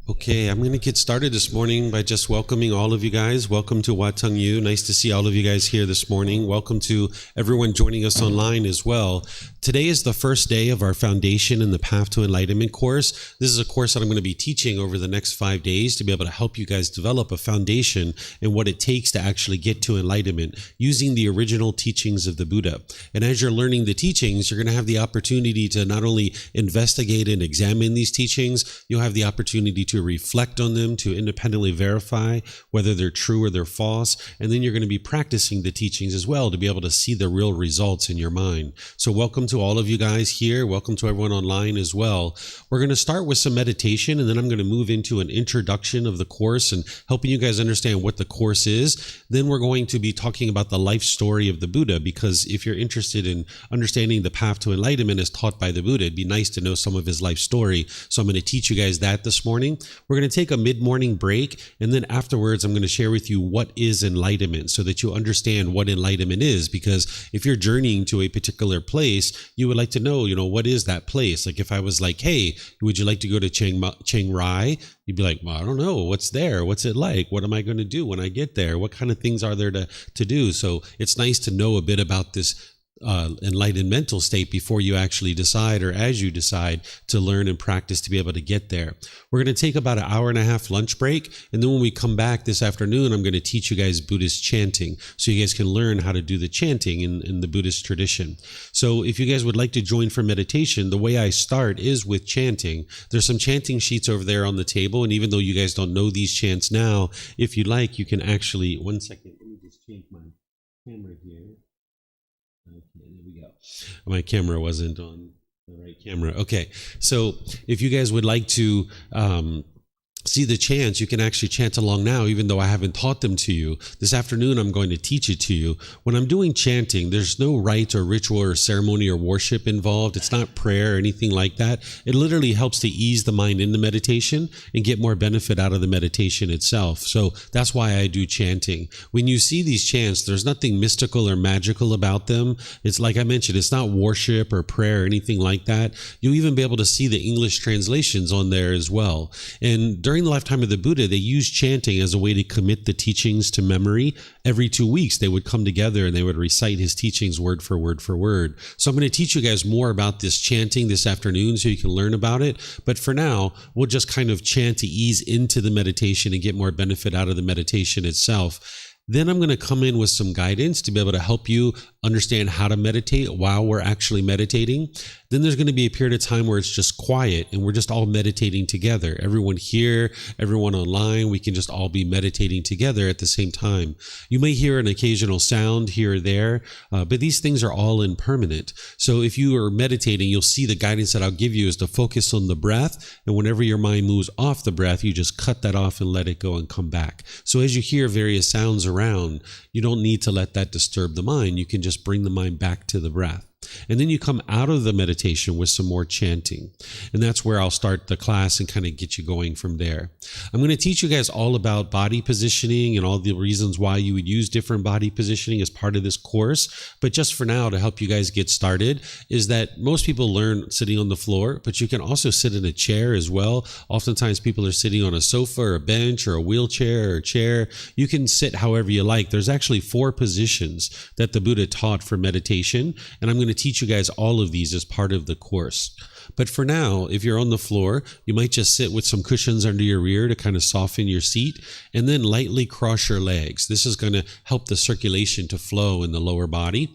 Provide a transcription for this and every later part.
Okay, I'm going to get started this morning by just welcoming all of you guys. Welcome to Watang Yu. Nice to see all of you guys here this morning. Welcome to everyone joining us online as well. Today is the first day of our Foundation in the Path to Enlightenment course. This is a course that I'm going to be teaching over the next 5 days to be able to help you guys develop a foundation in what it takes to actually get to enlightenment using the original teachings of the Buddha. And as you're learning the teachings, you're going to have the opportunity to not only investigate and examine these teachings, you'll have the opportunity to reflect on them, to independently verify whether they're true or they're false. And then you're going to be practicing the teachings as well to be able to see the real results in your mind. So welcome to all of you guys here. Welcome to everyone online as well. We're going to start with some meditation, and then I'm going to move into an introduction of the course and helping you guys understand what the course is. Then we're going to be talking about the life story of the Buddha, because if you're interested in understanding the path to enlightenment as taught by the Buddha, it'd be nice to know some of his life story. So I'm going to teach you guys that this morning. We're going to take a mid-morning break, and then afterwards I'm going to share with you what is enlightenment so that you understand what enlightenment is, because if you're journeying to a particular place, you would like to know, what is that place? Like if I was like, hey, would you like to go to Chiang Rai? You'd be like, well, I don't know. What's there? What's it like? What am I going to do when I get there? What kind of things are there to do? So it's nice to know a bit about this enlightened mental state before you actually decide, or as you decide to learn and practice to be able to get there. We're going to take about an hour and a half lunch break, and then when we come back this afternoon, I'm going to teach you guys Buddhist chanting so you guys can learn how to do the chanting in the Buddhist tradition. So if you guys would like to join for meditation, the way I start is with chanting. There's some chanting sheets over there on the table, and even though you guys don't know these chants now, if you like, you can actually, one second, let me just change my camera here. Okay, there we go. My camera wasn't on the right camera. Okay, so if you guys would like to see the chants, you can actually chant along now, even though I haven't taught them to you. This afternoon, I'm going to teach it to you. When I'm doing chanting, there's no rite or ritual or ceremony or worship involved. It's not prayer or anything like that. It literally helps to ease the mind into meditation and get more benefit out of the meditation itself. So that's why I do chanting. When you see these chants, there's nothing mystical or magical about them. It's like I mentioned, it's not worship or prayer or anything like that. You'll even be able to see the English translations on there as well. And during the lifetime of the Buddha, they used chanting as a way to commit the teachings to memory. Every 2 weeks, they would come together and they would recite his teachings word for word for word. So I'm going to teach you guys more about this chanting this afternoon so you can learn about it. But for now, we'll just kind of chant to ease into the meditation and get more benefit out of the meditation itself. Then I'm going to come in with some guidance to be able to help you understand how to meditate while we're actually meditating. Then there's going to be a period of time where it's just quiet and we're just all meditating together. Everyone here, everyone online, we can just all be meditating together at the same time. You may hear an occasional sound here or there, but these things are all impermanent. So if you are meditating, you'll see the guidance that I'll give you is to focus on the breath. And whenever your mind moves off the breath, you just cut that off and let it go and come back. So as you hear various sounds around, you don't need to let that disturb the mind. You can just bring the mind back to the breath. And then you come out of the meditation with some more chanting. And that's where I'll start the class and kind of get you going from there. I'm going to teach you guys all about body positioning and all the reasons why you would use different body positioning as part of this course. But just for now, to help you guys get started, is that most people learn sitting on the floor, but you can also sit in a chair as well. Oftentimes people are sitting on a sofa or a bench or a wheelchair or a chair. You can sit however you like. There's actually 4 positions that the Buddha taught for meditation, and I'm going to teach you guys all of these as part of the course. But for now, if you're on the floor, you might just sit with some cushions under your rear to kind of soften your seat, and then lightly cross your legs. This is going to help the circulation to flow in the lower body.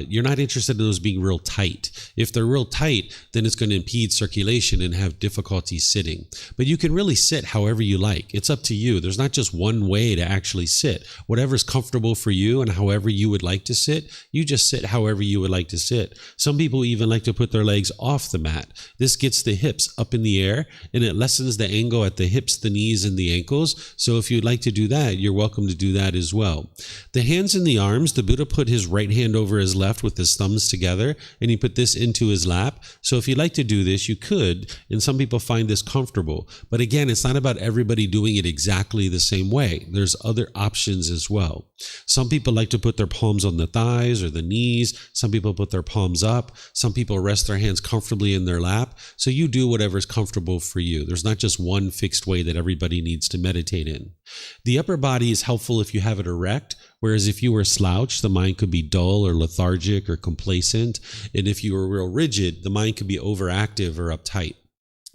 You're not interested in those being real tight. If they're real tight, then it's going to impede circulation and have difficulty sitting. But you can really sit however you like. It's up to you. There's not just one way to actually sit. Whatever's comfortable for you and however you would like to sit, you just sit however you would like to sit. Some people even like to put their legs off the mat. This gets the hips up in the air, and it lessens the angle at the hips, the knees, and the ankles. So if you'd like to do that, you're welcome to do that as well. The hands and the arms, the Buddha put his right hand over his his left with his thumbs together, and he put this into his lap. So if you'd like to do this, you could, and some people find this comfortable. But again, it's not about everybody doing it exactly the same way. There's other options as well. Some people like to put their palms on the thighs or the knees. Some people put their palms up. Some people rest their hands comfortably in their lap. So you do whatever's comfortable for you. There's not just one fixed way that everybody needs to meditate in. The upper body is helpful if you have it erect, whereas if you were slouched, the mind could be dull or lethargic or complacent. And if you were real rigid, the mind could be overactive or uptight.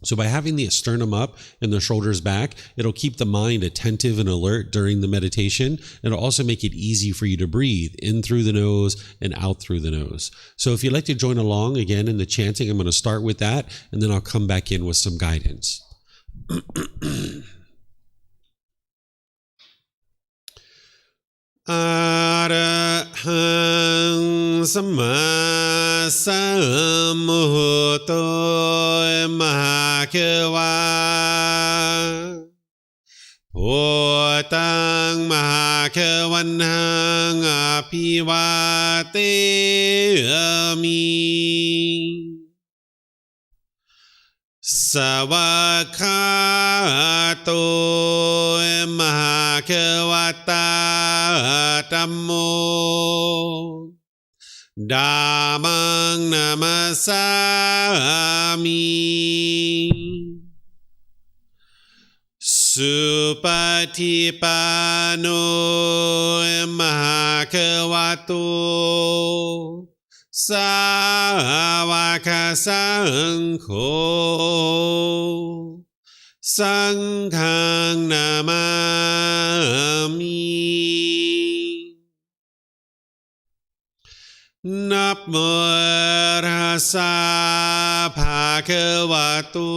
So by having the sternum up and the shoulders back, it'll keep the mind attentive and alert during the meditation. It'll also make it easy for you to breathe in through the nose and out through the nose. So if you'd like to join along again in the chanting, I'm going to start with that, and then I'll come back in with some guidance. Arahang Samma Sambuddho Mahakeva Bhutang Mahakavanhang Apivateyami Savakato Mahakavata Dhammo Dhammang Namasami Supatipano Mahakavato Savaka Sangho Sanghang Namami Namo Rasa Bhagavato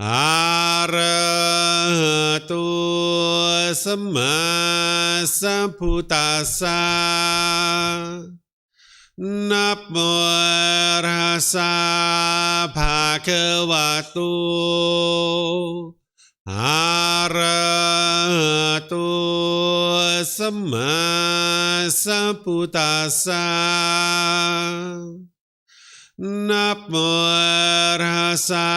Arahato Samma Sambuddhassa Namo Rasa Bhagavato Arahato Samma Sambuddhassa Namo Rasa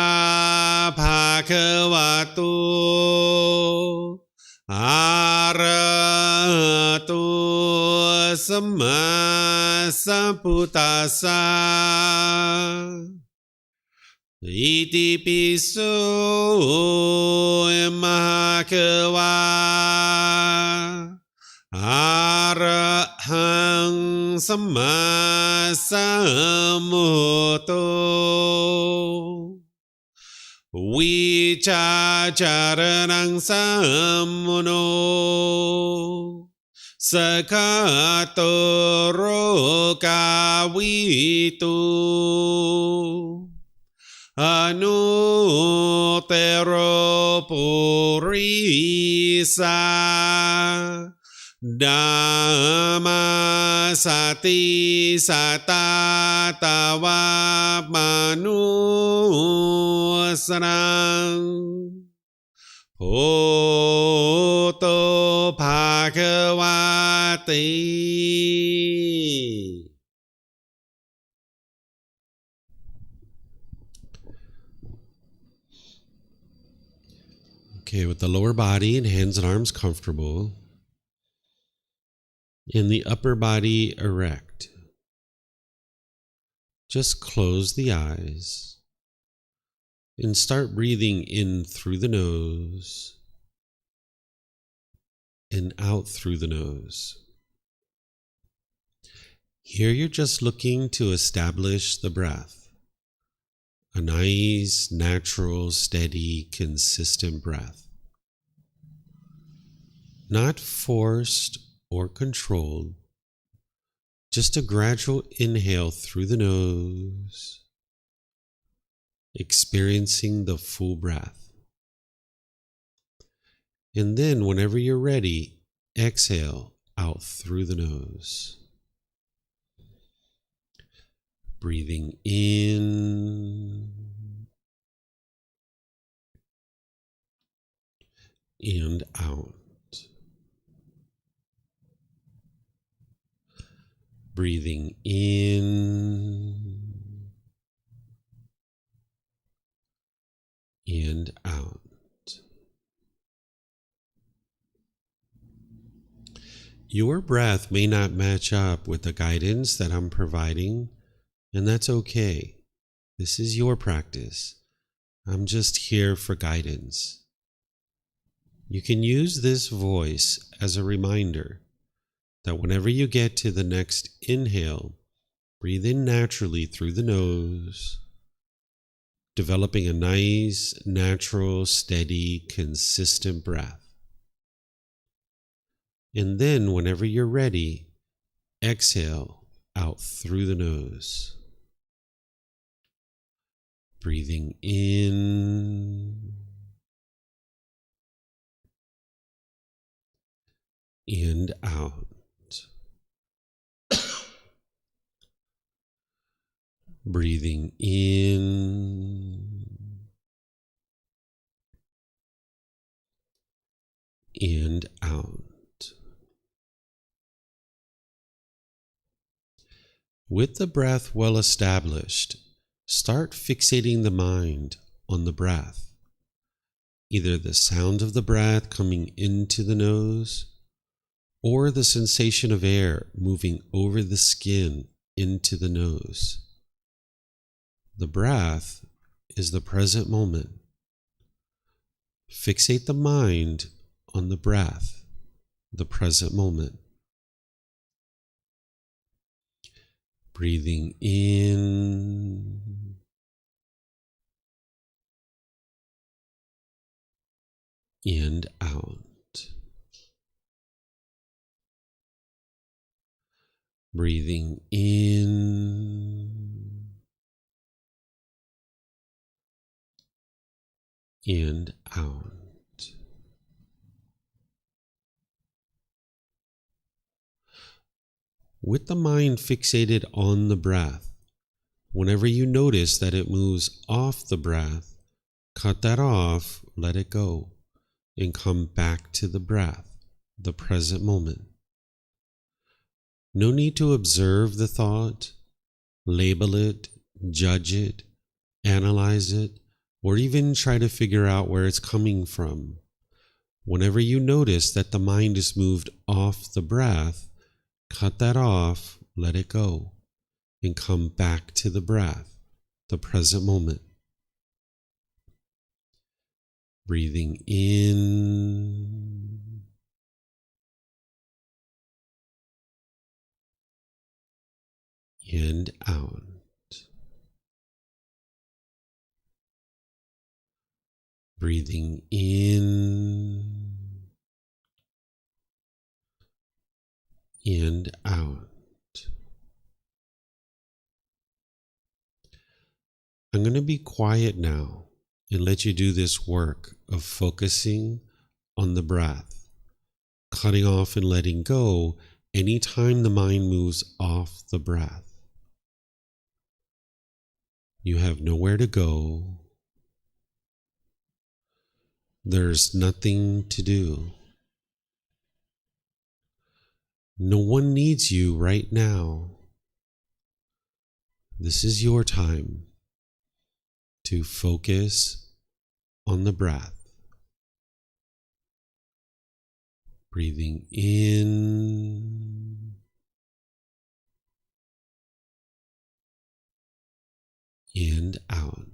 Bhagavato Arahato Samma Sambuddhassa Iti piso Mahakava Arahang Samma Sambuddho Vicacaranang Sammuno Sakato Rokavitu Anutero Purisa Dhamma Sati Satatawa Manusarang Bhoto Bhagavati. Okay, with the lower body and hands and arms comfortable, and the upper body erect, just close the eyes and start breathing in through the nose and out through the nose. Here you're just looking to establish the breath, a nice, natural, steady, consistent breath. Not forced or controlled, just a gradual inhale through the nose, experiencing the full breath. And then whenever you're ready, exhale out through the nose. Breathing in and out. Breathing in and out. Your breath may not match up with the guidance that I'm providing, and that's okay. This is your practice. I'm just here for guidance. You can use this voice as a reminder that whenever you get to the next inhale, breathe in naturally through the nose, developing a nice, natural, steady, consistent breath. And then whenever you're ready, exhale out through the nose. Breathing in and out. Breathing in and out. With the breath well established, start fixating the mind on the breath, either the sound of the breath coming into the nose or the sensation of air moving over the skin into the nose. The breath is the present moment. Fixate the mind on the breath, the present moment. Breathing in and out. Breathing in and out. With the mind fixated on the breath, whenever you notice that it moves off the breath, cut that off, let it go, and come back to the breath, the present moment. No need to observe the thought, label it, judge it, analyze it, or even try to figure out where it's coming from. Whenever you notice that the mind is moved off the breath, cut that off, let it go, and come back to the breath, the present moment. Breathing in and out. Breathing in and out. I'm going to be quiet now and let you do this work of focusing on the breath, cutting off and letting go anytime the mind moves off the breath. You have nowhere to go. There's nothing to do. No one needs you right now. This is your time to focus on the breath. Breathing in and out.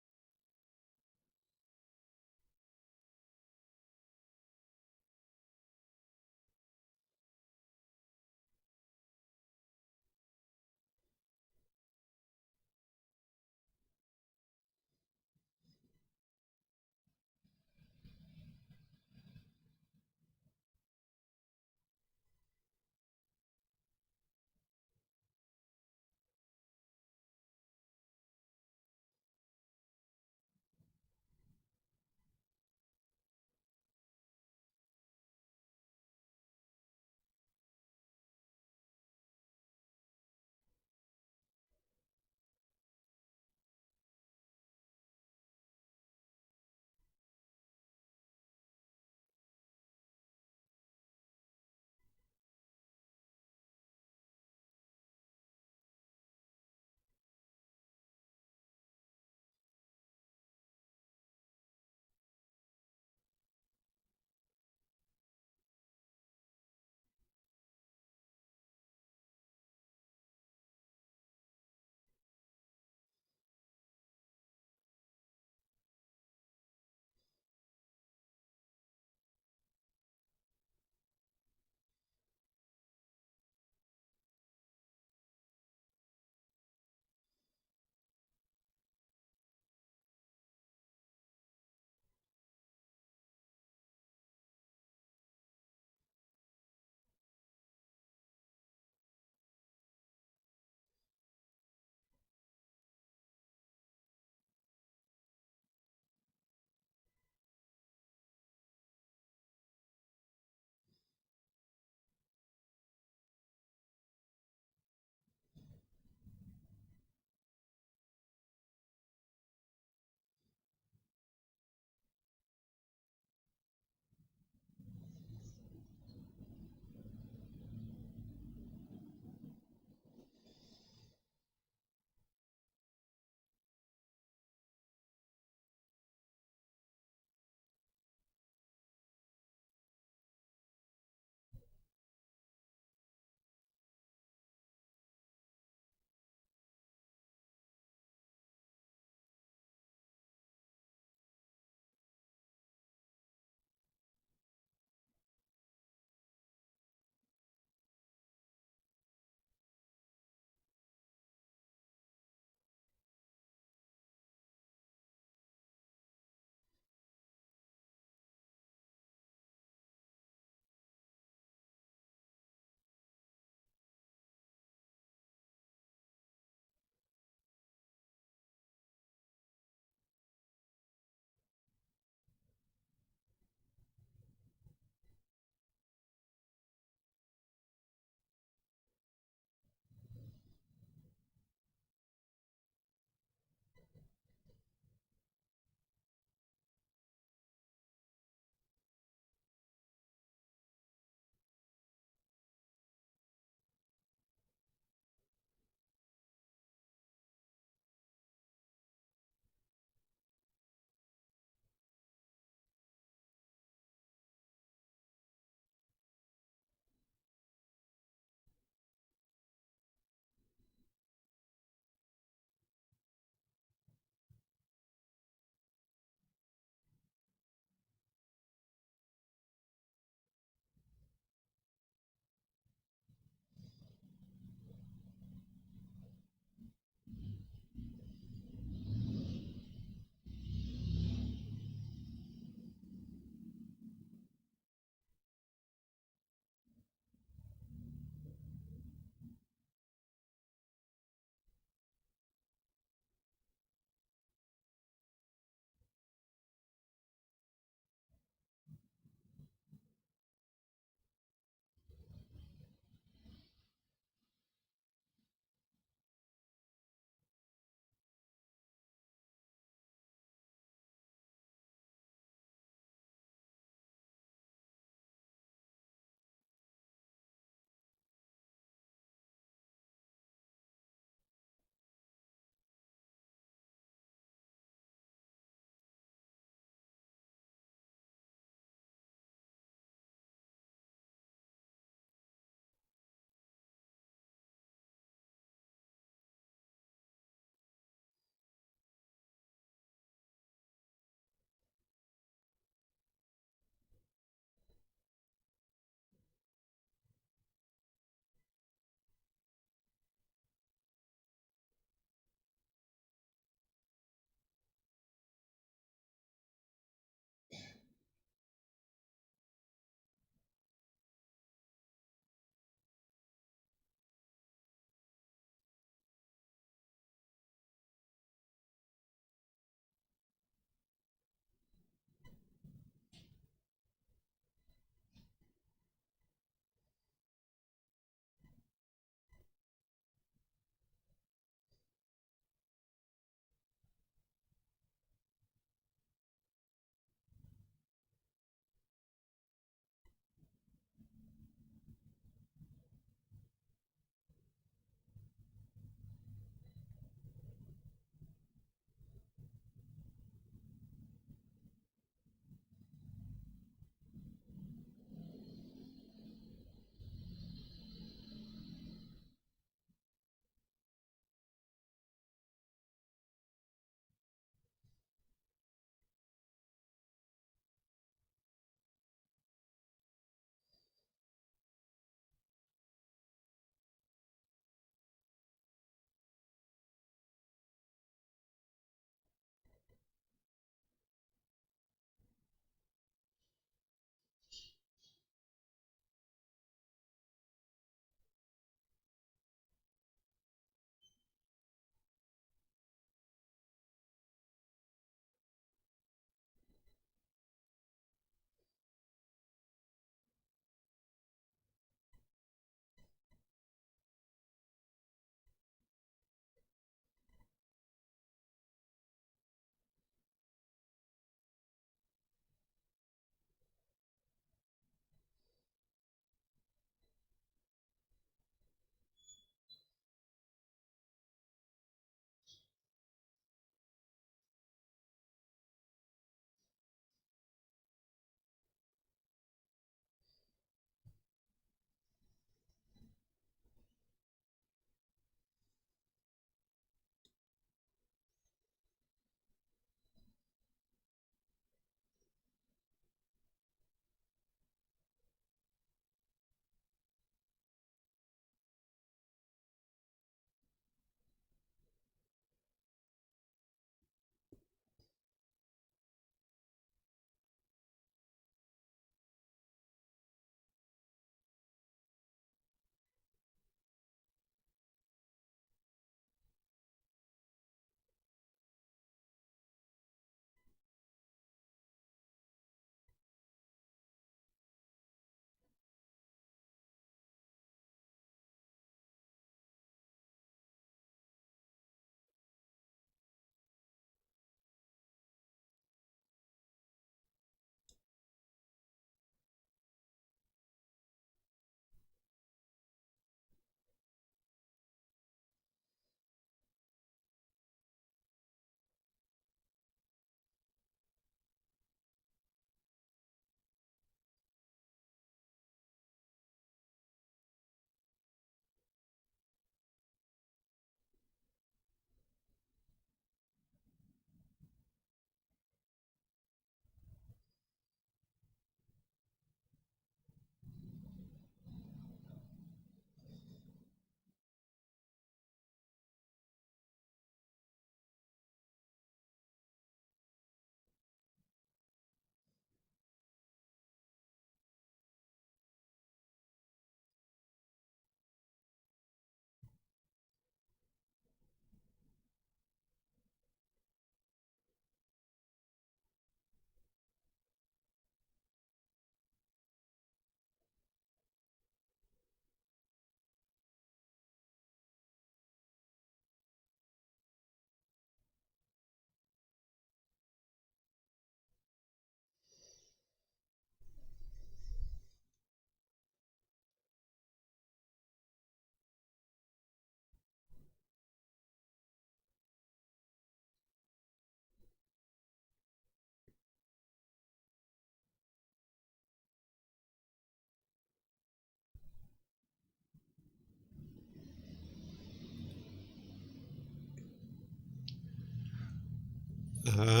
อะ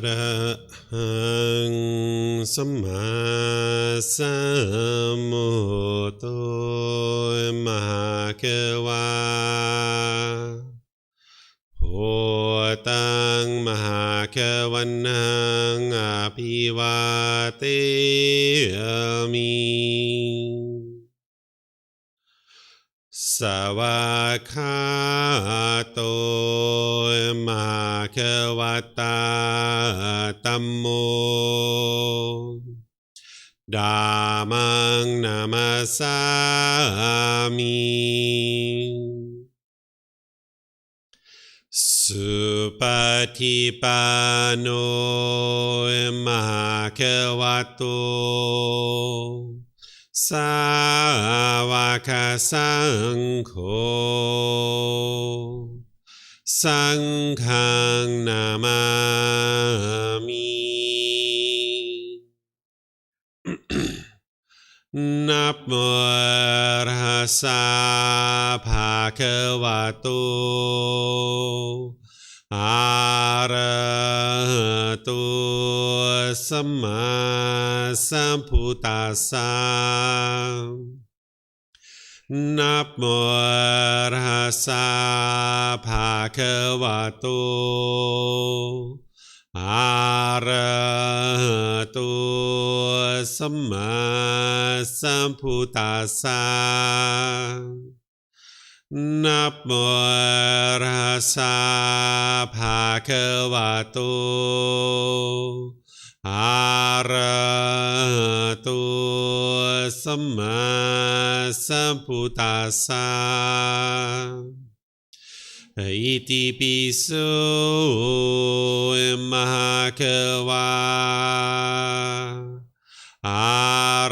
ระหังสัมมาสัมพุทโธมหาเกวาโหตังมหาเกวันนังอภิวาเตมิสวากขาโตมหาเกวัตตาธัมโมธัมมังนามัสสามิสุปฏิปันโนมหาเกวัตโตสาวกสังโฆสังฆังนามามินะโมตัสสะภะคะวะโตอะระหะโตสัมมาสัมพุทธัสสะนะโมตัสสะภะคะวะโตอะระหะโตสัมมาสัมพุทธัสสะนะโมตัสสะภะคะวะโตอะระหะโตสัมมาสัมพุทธัสสะอิติปิโสมหาเกวาอะ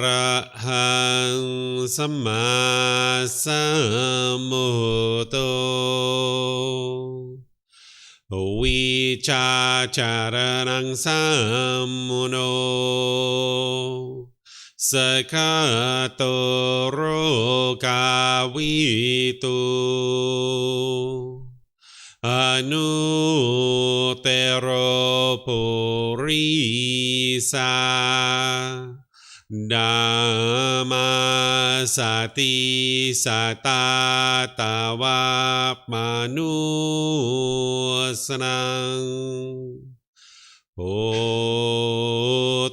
ระหังสัมมาสัมพุทโธวิชาจารณังสัมมุโนสกขาโตโรกาวิตุอนุเตโรปุริสาธัมมาสติสัตตาตาวะมนุสนังโอ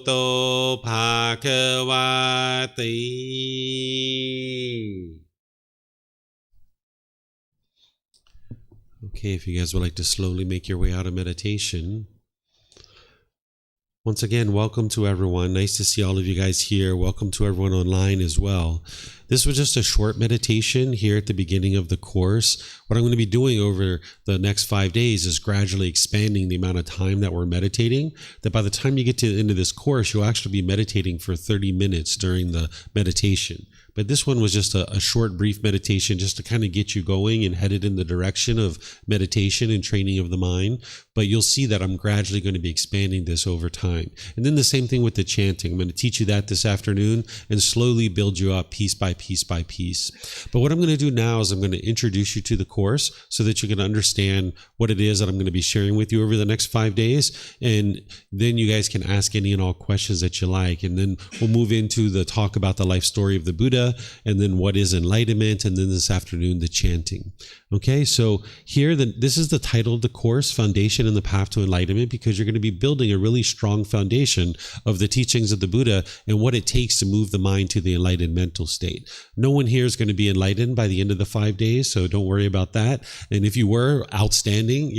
โตภะคะวะติ Okay, if you guys would like to slowly make your way out of meditation. Once again, welcome to everyone. Nice to see all of you guys here. Welcome to everyone online as well. This was just a short meditation here at the beginning of the course. What I'm going to be doing over the next 5 days is gradually expanding the amount of time that we're meditating, that by the time you get to the end of this course, you'll actually be meditating for 30 minutes during the meditation. But this one was just a short, brief meditation just to kind of get you going and headed in the direction of meditation and training of the mind. But you'll see that I'm gradually going to be expanding this over time. And then the same thing with the chanting. I'm going to teach you that this afternoon and slowly build you up piece by piece by piece. But what I'm going to do now is I'm going to introduce you to the course so that you can understand what it is that I'm going to be sharing with you over the next 5 days. And then you guys can ask any and all questions that you like. And then we'll move into the talk about the life story of the Buddha, and then what is enlightenment, and then this afternoon the chanting. Okay, so here this is the title of the course, Foundation and the Path to Enlightenment, because you're going to be building a really strong foundation of the teachings of the Buddha and what it takes to move the mind to the enlightened mental state. No one here is going to be enlightened by the end of the 5 days, so don't worry about that. And if you were, outstanding,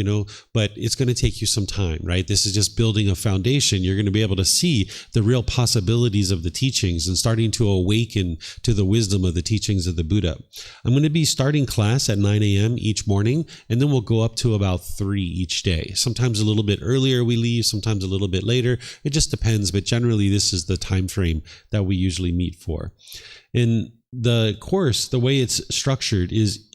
but it's going to take you some time, right? This is just building a foundation. You're going to be able to see the real possibilities of the teachings and starting to awaken to the wisdom of the teachings of the Buddha. I'm going to be starting class at 9 a.m. each morning, and then we'll go up to about 3 each day. Sometimes a little bit earlier we leave, sometimes a little bit later. It just depends, but generally this is the time frame that we usually meet for. In the course, the way it's structured is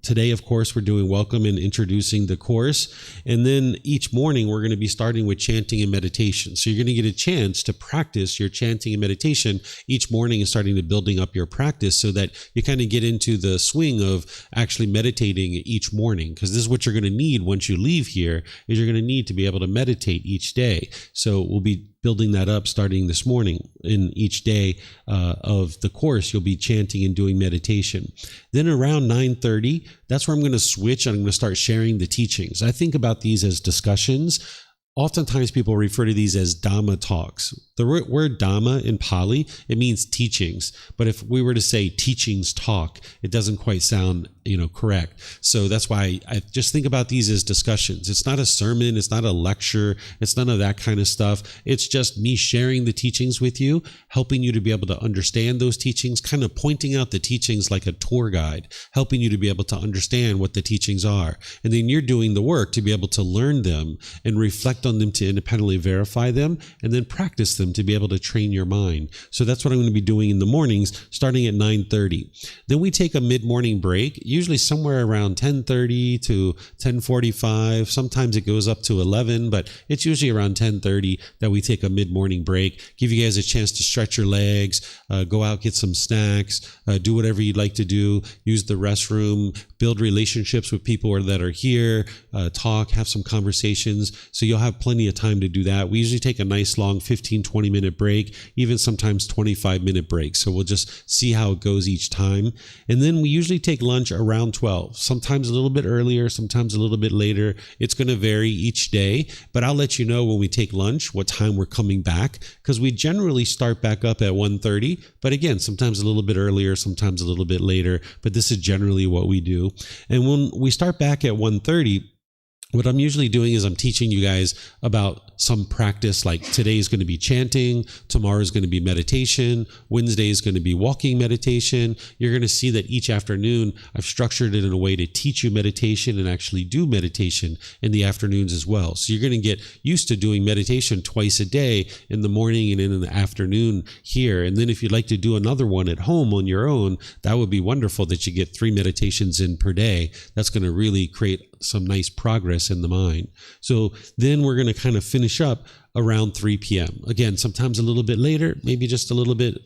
Today, of course, we're doing welcome and introducing the course. And then each morning, we're going to be starting with chanting and meditation. So you're going to get a chance to practice your chanting and meditation each morning and starting to building up your practice so that you kind of get into the swing of actually meditating each morning. Because this is what you're going to need once you leave here, is you're going to need to be able to meditate each day. So we'll be building that up starting this morning. In each day of the course, you'll be chanting and doing meditation. Then around 9:30, that's where I'm going to switch and I'm going to start sharing the teachings. I think about these as discussions. Oftentimes people refer to these as Dhamma talks. The word Dhamma in Pali, it means teachings. But if we were to say teachings talk, it doesn't quite sound, correct. So that's why I just think about these as discussions. It's not a sermon. It's not a lecture. It's none of that kind of stuff. It's just me sharing the teachings with you, helping you to be able to understand those teachings, kind of pointing out the teachings like a tour guide, helping you to be able to understand what the teachings are. And then you're doing the work to be able to learn them and reflect on them to independently verify them and then practice them to be able to train your mind. So that's what I'm going to be doing in the mornings starting at 9:30. Then we take a mid-morning break, usually somewhere around 10:30 to 10:45. Sometimes it goes up to 11, but it's usually around 10:30 that we take a mid-morning break. Give you guys a chance to stretch your legs, go out, get some snacks, do whatever you'd like to do, use the restroom, build relationships with people that are here, talk, have some conversations. So you'll have plenty of time to do that. We usually take a nice long 15-20 minute break, even sometimes 25-minute breaks. So we'll just see how it goes each time. And then we usually take lunch around 12, sometimes a little bit earlier, sometimes a little bit later. It's going to vary each day, but I'll let you know when we take lunch, what time we're coming back, because we generally start back up at 1:30. But again, sometimes a little bit earlier, sometimes a little bit later, but this is generally what we do. And when we start back at 1:30, what I'm usually doing is I'm teaching you guys about some practice, like today is going to be chanting, tomorrow is going to be meditation, Wednesday is going to be walking meditation. You're going to see that each afternoon I've structured it in a way to teach you meditation and actually do meditation in the afternoons as well. So you're going to get used to doing meditation twice a day, in the morning and in the afternoon here. And then if you'd like to do another one at home on your own, that would be wonderful that you get 3 meditations in per day. That's going to really create some nice progress in the mind. So then we're going to kind of finish up around 3 p.m. Again, sometimes a little bit later, maybe just a little bit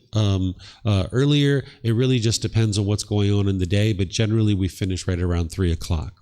earlier. It really just depends on what's going on in the day, but generally we finish right around 3 o'clock.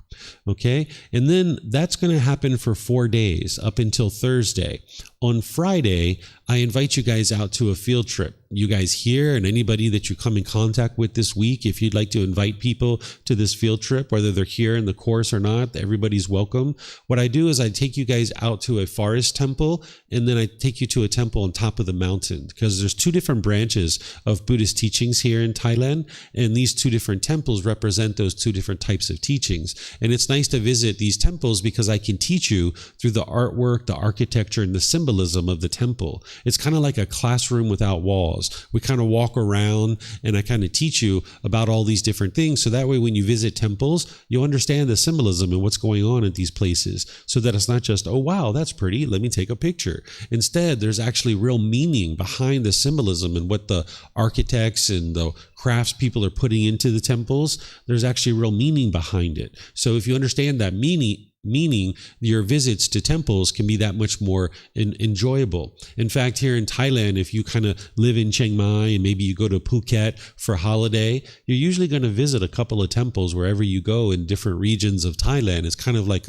Okay, and then that's going to happen for 4 days up until Thursday. On Friday, I invite you guys out to a field trip. You guys here and anybody that you come in contact with this week, if you'd like to invite people to this field trip, whether they're here in the course or not, everybody's welcome. What I do is I take you guys out to a forest temple, and then I take you to a temple on top of the mountain, because there's 2 different branches of Buddhist teachings here in Thailand, and these 2 different temples represent those 2 different types of teachings. And it's nice to visit these temples because I can teach you through the artwork, the architecture, and the symbolism of the temple. It's kind of like a classroom without walls. We kind of walk around and I kind of teach you about all these different things. So that way, when you visit temples, you'll understand the symbolism and what's going on at these places, so that it's not just, oh, wow, that's pretty, let me take a picture. Instead, there's actually real meaning behind the symbolism and what the architects and the crafts people are putting into the temples. There's actually real meaning behind it. So if you understand that meaning, your visits to temples can be that much more enjoyable. In fact, here in Thailand, if you kind of live in Chiang Mai and maybe you go to Phuket for a holiday, you're usually going to visit a couple of temples wherever you go in different regions of Thailand. It's kind of like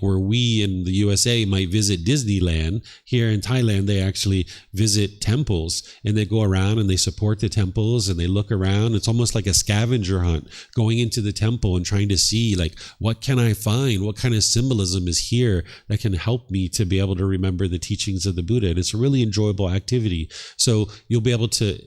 where we in the USA might visit Disneyland. Here in Thailand, they actually visit temples and they go around and they support the temples and they look around. It's almost like a scavenger hunt, going into the temple and trying to see, like, what can I find? What kind of symbolism is here that can help me to be able to remember the teachings of the Buddha? And it's a really enjoyable activity. So you'll be able to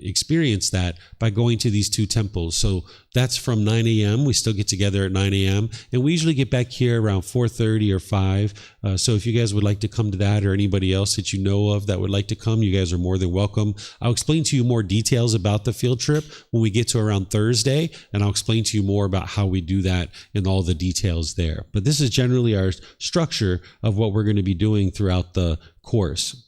experience that by going to these 2 temples. So that's from 9 a.m. We still get together at 9 a.m. And we usually get back here around 4:30 or 5. So if you guys would like to come to that, or anybody else that you know of that would like to come, you guys are more than welcome. I'll explain to you more details about the field trip when we get to around Thursday, and I'll explain to you more about how we do that and all the details there. But this is generally our structure of what we're going to be doing throughout the course.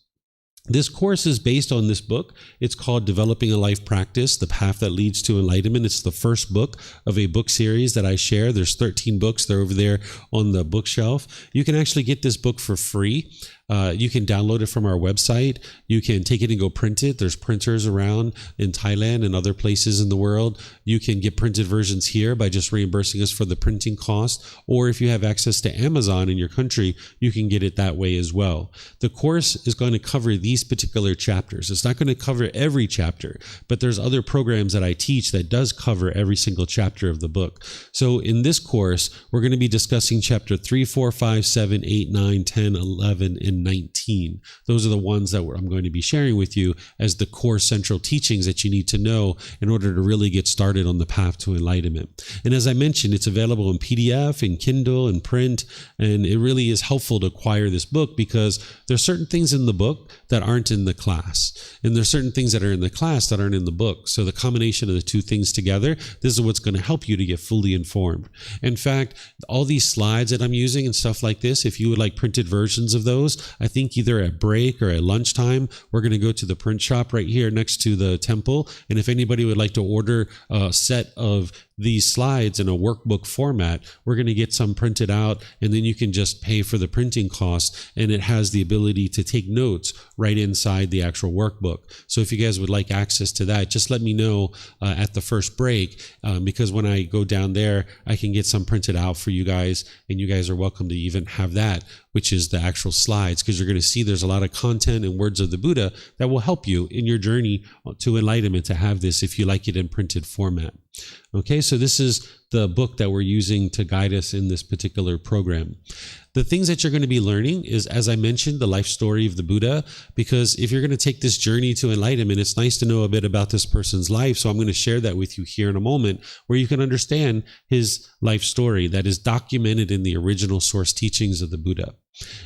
This course is based on this book. It's called Developing a Life Practice, The Path That Leads to Enlightenment. It's the first book of a book series that I share. There's 13 books. They're over there on the bookshelf. You can actually get this book for free. You can download it from our website. You can take it and go print it. There's printers around in Thailand and other places in the world. You can get printed versions here by just reimbursing us for the printing cost. Or if you have access to Amazon in your country, you can get it that way as well. The course is going to cover these particular chapters. It's not going to cover every chapter, but there's other programs that I teach that does cover every single chapter of the book. So in this course, we're going to be discussing chapter 3, 4, 5, 7, 8, 9, 10, 11, and 19. Those are the ones that I'm going to be sharing with you as the core central teachings that you need to know in order to really get started on the path to enlightenment. And as I mentioned, it's available in PDF, in Kindle, in print, and it really is helpful to acquire this book because there's certain things in the book that aren't in the class. And there's certain things that are in the class that aren't in the book. So the combination of the two things together, this is what's going to help you to get fully informed. In fact, all these slides that I'm using and stuff like this, if you would like printed versions of those, I think either at break or at lunchtime, we're going to go to the print shop right here next to the temple. And if anybody would like to order a set of these slides in a workbook format, we're going to get some printed out, and then you can just pay for the printing cost, and it has the ability to take notes right inside the actual workbook. So if you guys would like access to that, just let me know at the first break, because when I go down there, I can get some printed out for you guys, and you guys are welcome to even have that, which is the actual slides, because you're going to see there's a lot of content and words of the Buddha that will help you in your journey to enlightenment to have this if you like it in printed format. Okay, so this is the book that we're using to guide us in this particular program. The things that you're going to be learning is, as I mentioned, the life story of the Buddha, because if you're going to take this journey to enlightenment, it's nice to know a bit about this person's life. So I'm going to share that with you here in a moment, where you can understand his life story that is documented in the original source teachings of the Buddha.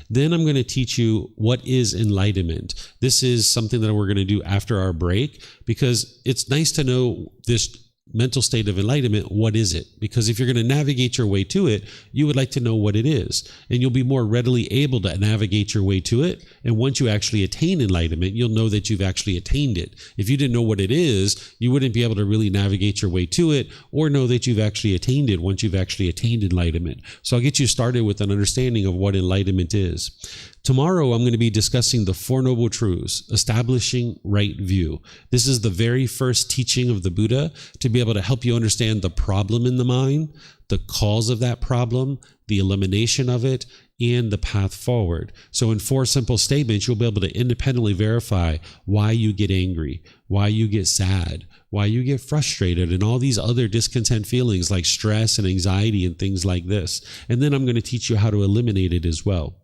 Then I'm going to teach you what is enlightenment. This is something that we're going to do after our break, because it's nice to know this mental state of enlightenment. What is it? Because if you're going to navigate your way to it, you would like to know what it is, and you'll be more readily able to navigate your way to it. And once you actually attain enlightenment, you'll know that you've actually attained it. If you didn't know what it is, you wouldn't be able to really navigate your way to it or know that you've actually attained it once you've actually attained enlightenment. So I'll get you started with an understanding of what enlightenment is. Tomorrow, I'm going to be discussing the Four Noble Truths, establishing right view. This is the very first teaching of the Buddha to be able to help you understand the problem in the mind, the cause of that problem, the elimination of it, and the path forward. So in 4 simple statements, you'll be able to independently verify why you get angry, why you get sad, why you get frustrated, and all these other discontent feelings like stress and anxiety and things like this. And then I'm going to teach you how to eliminate it as well.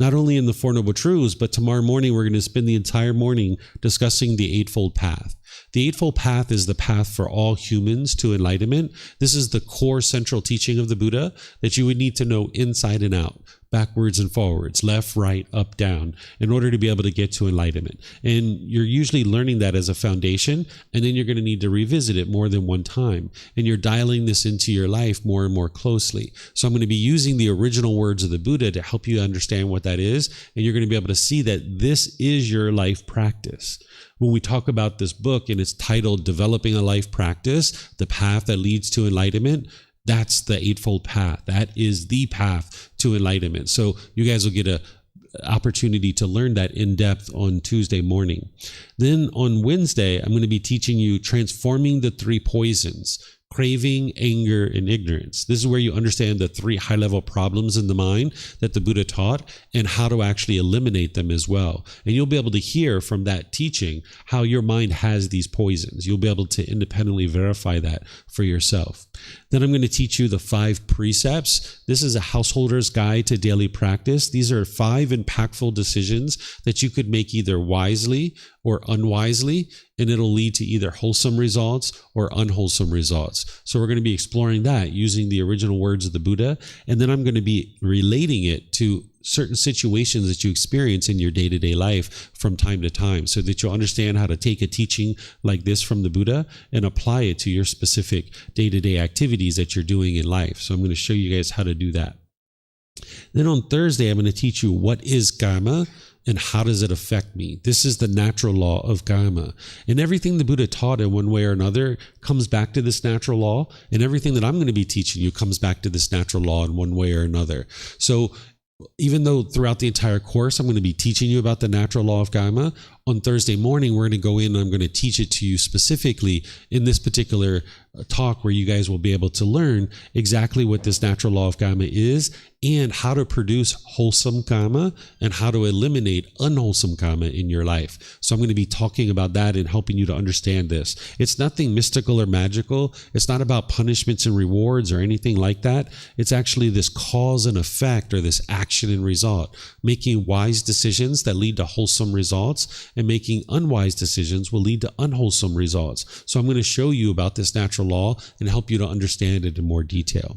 Not only in the Four Noble Truths, but tomorrow morning, we're going to spend the entire morning discussing the Eightfold Path. The Eightfold Path is the path for all humans to enlightenment. This is the core central teaching of the Buddha that you would need to know inside and out, backwards and forwards, left, right, up, down, in order to be able to get to enlightenment. And you're usually learning that as a foundation, and then you're going to need to revisit it more than one time. And you're dialing this into your life more and more closely. So I'm going to be using the original words of the Buddha to help you understand what that is. And you're going to be able to see that this is your life practice. When we talk about this book and it's titled Developing a Life Practice, The Path That Leads to Enlightenment, that's the Eightfold Path. That is the path to enlightenment. So you guys will get an opportunity to learn that in depth on Tuesday morning. Then on Wednesday, I'm going to be teaching you transforming the 3 poisons: craving, anger, and ignorance. This is where you understand the 3 high-level problems in the mind that the Buddha taught and how to actually eliminate them as well. And you'll be able to hear from that teaching how your mind has these poisons. You'll be able to independently verify that for yourself. Then I'm going to teach you the 5 precepts. This is a householder's guide to daily practice. These are 5 impactful decisions that you could make either wisely or unwisely, and it'll lead to either wholesome results or unwholesome results. So we're going to be exploring that using the original words of the Buddha, and then I'm going to be relating it to certain situations that you experience in your day-to-day life from time to time, so that you'll understand how to take a teaching like this from the Buddha and apply it to your specific day-to-day activities that you're doing in life. So I'm going to show you guys how to do that. Then on Thursday, I'm going to teach you what is karma and how does it affect me. This is the natural law of karma. And everything the Buddha taught in one way or another comes back to this natural law. And everything that I'm going to be teaching you comes back to this natural law in one way or another. So even though throughout the entire course, I'm going to be teaching you about the natural law of karma, on Thursday morning, we're going to go in and I'm going to teach it to you specifically in this particular talk where you guys will be able to learn exactly what this natural law of karma is and how to produce wholesome karma and how to eliminate unwholesome karma in your life. So I'm going to be talking about that and helping you to understand this. It's nothing mystical or magical. It's not about punishments and rewards or anything like that. It's actually this cause and effect or this action and result, making wise decisions that lead to wholesome results and making unwise decisions will lead to unwholesome results. So I'm going to show you about this natural law and help you to understand it in more detail.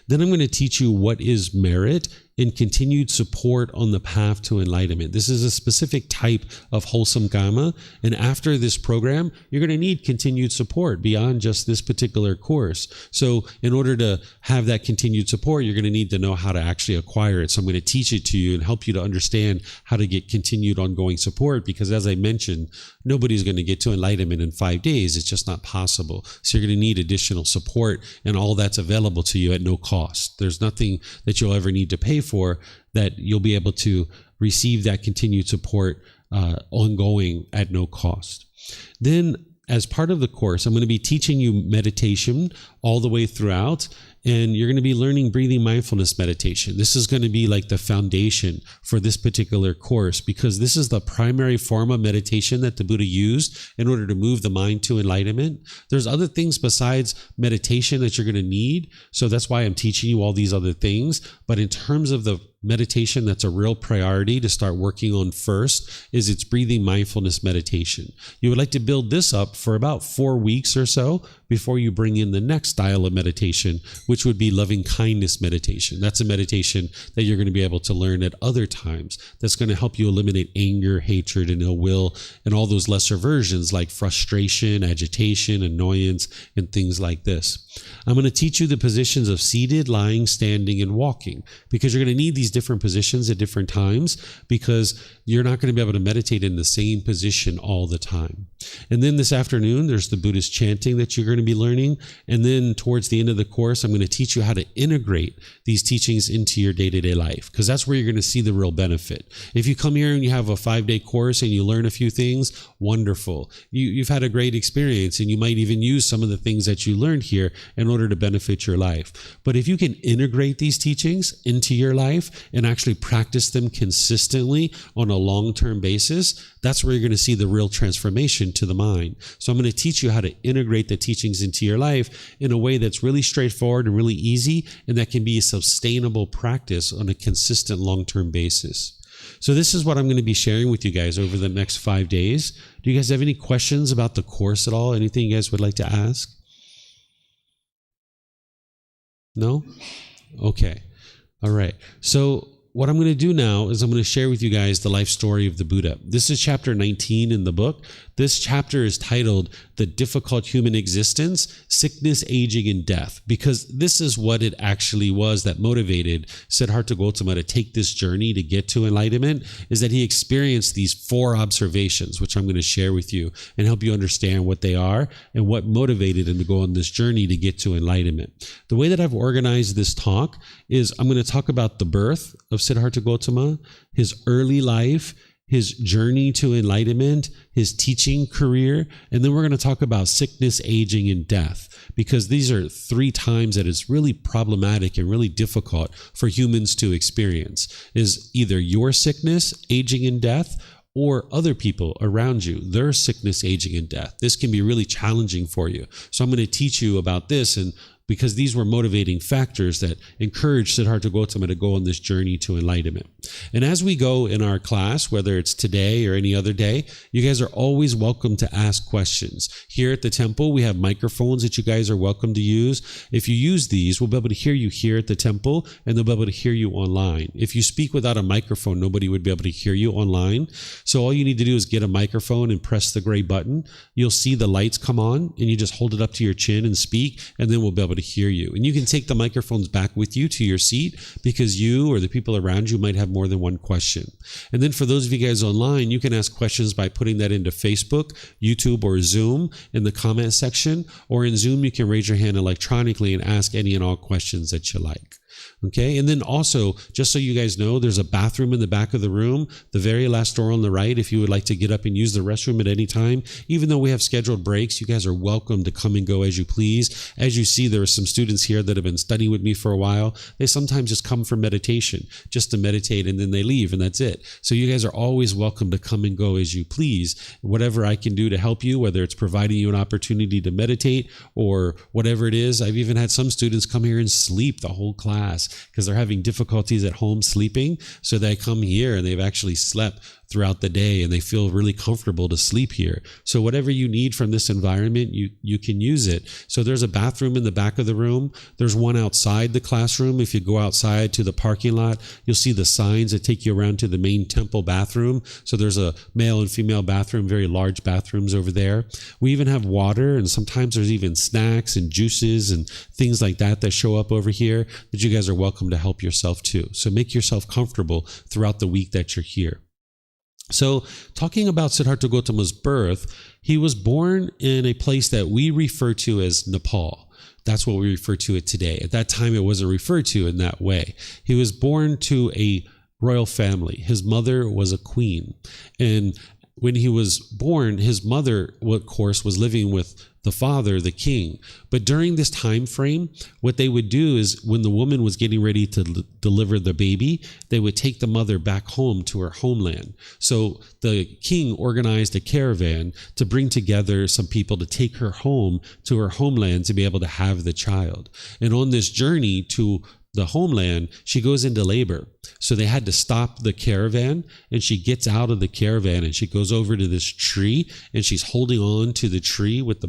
Then I'm going to teach you what is merit and continued support on the path to enlightenment. This is a specific type of wholesome karma. And after this program, you're going to need continued support beyond just this particular course. So in order to have that continued support, you're going to need to know how to actually acquire it. So I'm going to teach it to you and help you to understand how to get continued ongoing support, because as I mentioned, nobody's going to get to enlightenment in 5 days. It's just not possible. So you're going to need additional support, and all that's available to you at no cost. There's nothing that you'll ever need to pay for that you'll be able to receive that continued support ongoing at no cost. Then as part of the course, I'm going to be teaching you meditation all the way throughout. And you're going to be learning breathing mindfulness meditation. This is going to be like the foundation for this particular course, because this is the primary form of meditation that the Buddha used in order to move the mind to enlightenment. There's other things besides meditation that you're going to need. So that's why I'm teaching you all these other things. But in terms of the meditation that's a real priority to start working on first is its breathing mindfulness meditation. You would like to build this up for about 4 weeks or so before you bring in the next style of meditation, which would be loving kindness meditation. That's a meditation that you're going to be able to learn at other times. That's going to help you eliminate anger, hatred, and ill will, and all those lesser versions like frustration, agitation, annoyance, and things like this. I'm going to teach you the positions of seated, lying, standing, and walking, because you're going to need these different positions at different times, because you're not going to be able to meditate in the same position all the time. And then this afternoon, there's the Buddhist chanting that you're going to be learning. And then towards the end of the course, I'm going to teach you how to integrate these teachings into your day-to-day life, because that's where you're going to see the real benefit. If you come here and you have a 5-day course and you learn a few things, wonderful. You've had a great experience, and you might even use some of the things that you learned here in order to benefit your life. But if you can integrate these teachings into your life and actually practice them consistently on a long-term basis, that's where you're going to see the real transformation to the mind. So I'm going to teach you how to integrate the teachings into your life in a way that's really straightforward and really easy, and that can be a sustainable practice on a consistent long-term basis. So this is what I'm going to be sharing with you guys over the next 5 days. Do you guys have any questions about the course at all? Anything you guys would like to ask? No? Okay. All right. So what I'm going to do now is I'm going to share with you guys the life story of the Buddha. This is chapter 19 in the book. This chapter is titled The Difficult Human Existence, Sickness, Aging, and Death, because this is what it actually was that motivated Siddhartha Gotama to take this journey to get to enlightenment, is that he experienced these 4 observations, which I'm going to share with you and help you understand what they are and what motivated him to go on this journey to get to enlightenment. The way that I've organized this talk is I'm going to talk about the birth of Siddhartha Gotama, his early life, his journey to enlightenment, his teaching career, and then we're going to talk about sickness, aging, and death, because these are 3 times that it's really problematic and really difficult for humans to experience, is either your sickness, aging, and death, or other people around you, their sickness, aging, and death. This can be really challenging for you. So I'm going to teach you about this, and because these were motivating factors that encouraged Siddhartha Gotama to go on this journey to enlightenment. And as we go in our class, whether it's today or any other day, you guys are always welcome to ask questions. Here at the temple, we have microphones that you guys are welcome to use. If you use these, we'll be able to hear you here at the temple, and they'll be able to hear you online. If you speak without a microphone, nobody would be able to hear you online. So all you need to do is get a microphone and press the gray button. You'll see the lights come on, and you just hold it up to your chin and speak, and then we'll be able to hear you. And you can take the microphones back with you to your seat, because you or the people around you might have more than one question. And then for those of you guys online, you can ask questions by putting that into Facebook, YouTube, or Zoom in the comment section. Or in Zoom, you can raise your hand electronically and ask any and all questions that you like. Okay, and then also, just so you guys know, there's a bathroom in the back of the room, the very last door on the right. If you would like to get up and use the restroom at any time, even though we have scheduled breaks, you guys are welcome to come and go as you please. As you see, there are some students here that have been studying with me for a while. They sometimes just come for meditation, just to meditate, and then they leave, and that's it. So you guys are always welcome to come and go as you please. Whatever I can do to help you, whether it's providing you an opportunity to meditate or whatever it is. I've even had some students come here and sleep the whole class because they're having difficulties at home sleeping. So they come here and they've actually slept throughout the day, and they feel really comfortable to sleep here. So whatever you need from this environment, you can use it. So there's a bathroom in the back of the room. There's one outside the classroom. If you go outside to the parking lot, you'll see the signs that take you around to the main temple bathroom. So there's a male and female bathroom, very large bathrooms over there. We even have water, and sometimes there's even snacks and juices and things like that show up over here that you guys are welcome to help yourself too. So make yourself comfortable throughout the week that you're here. So talking about Siddhartha Gotama's birth, he was born in a place that we refer to as Nepal. That's what we refer to it today. At that time, it wasn't referred to in that way. He was born to a royal family. His mother was a queen. And when he was born, his mother, of course, was living with the father, the king. But during this time frame, what they would do is when the woman was getting ready to deliver the baby, they would take the mother back home to her homeland. So the king organized a caravan to bring together some people to take her home to her homeland to be able to have the child. And on this journey to the homeland, she goes into labor. So they had to stop the caravan, and she gets out of the caravan and she goes over to this tree, and she's holding on to the tree with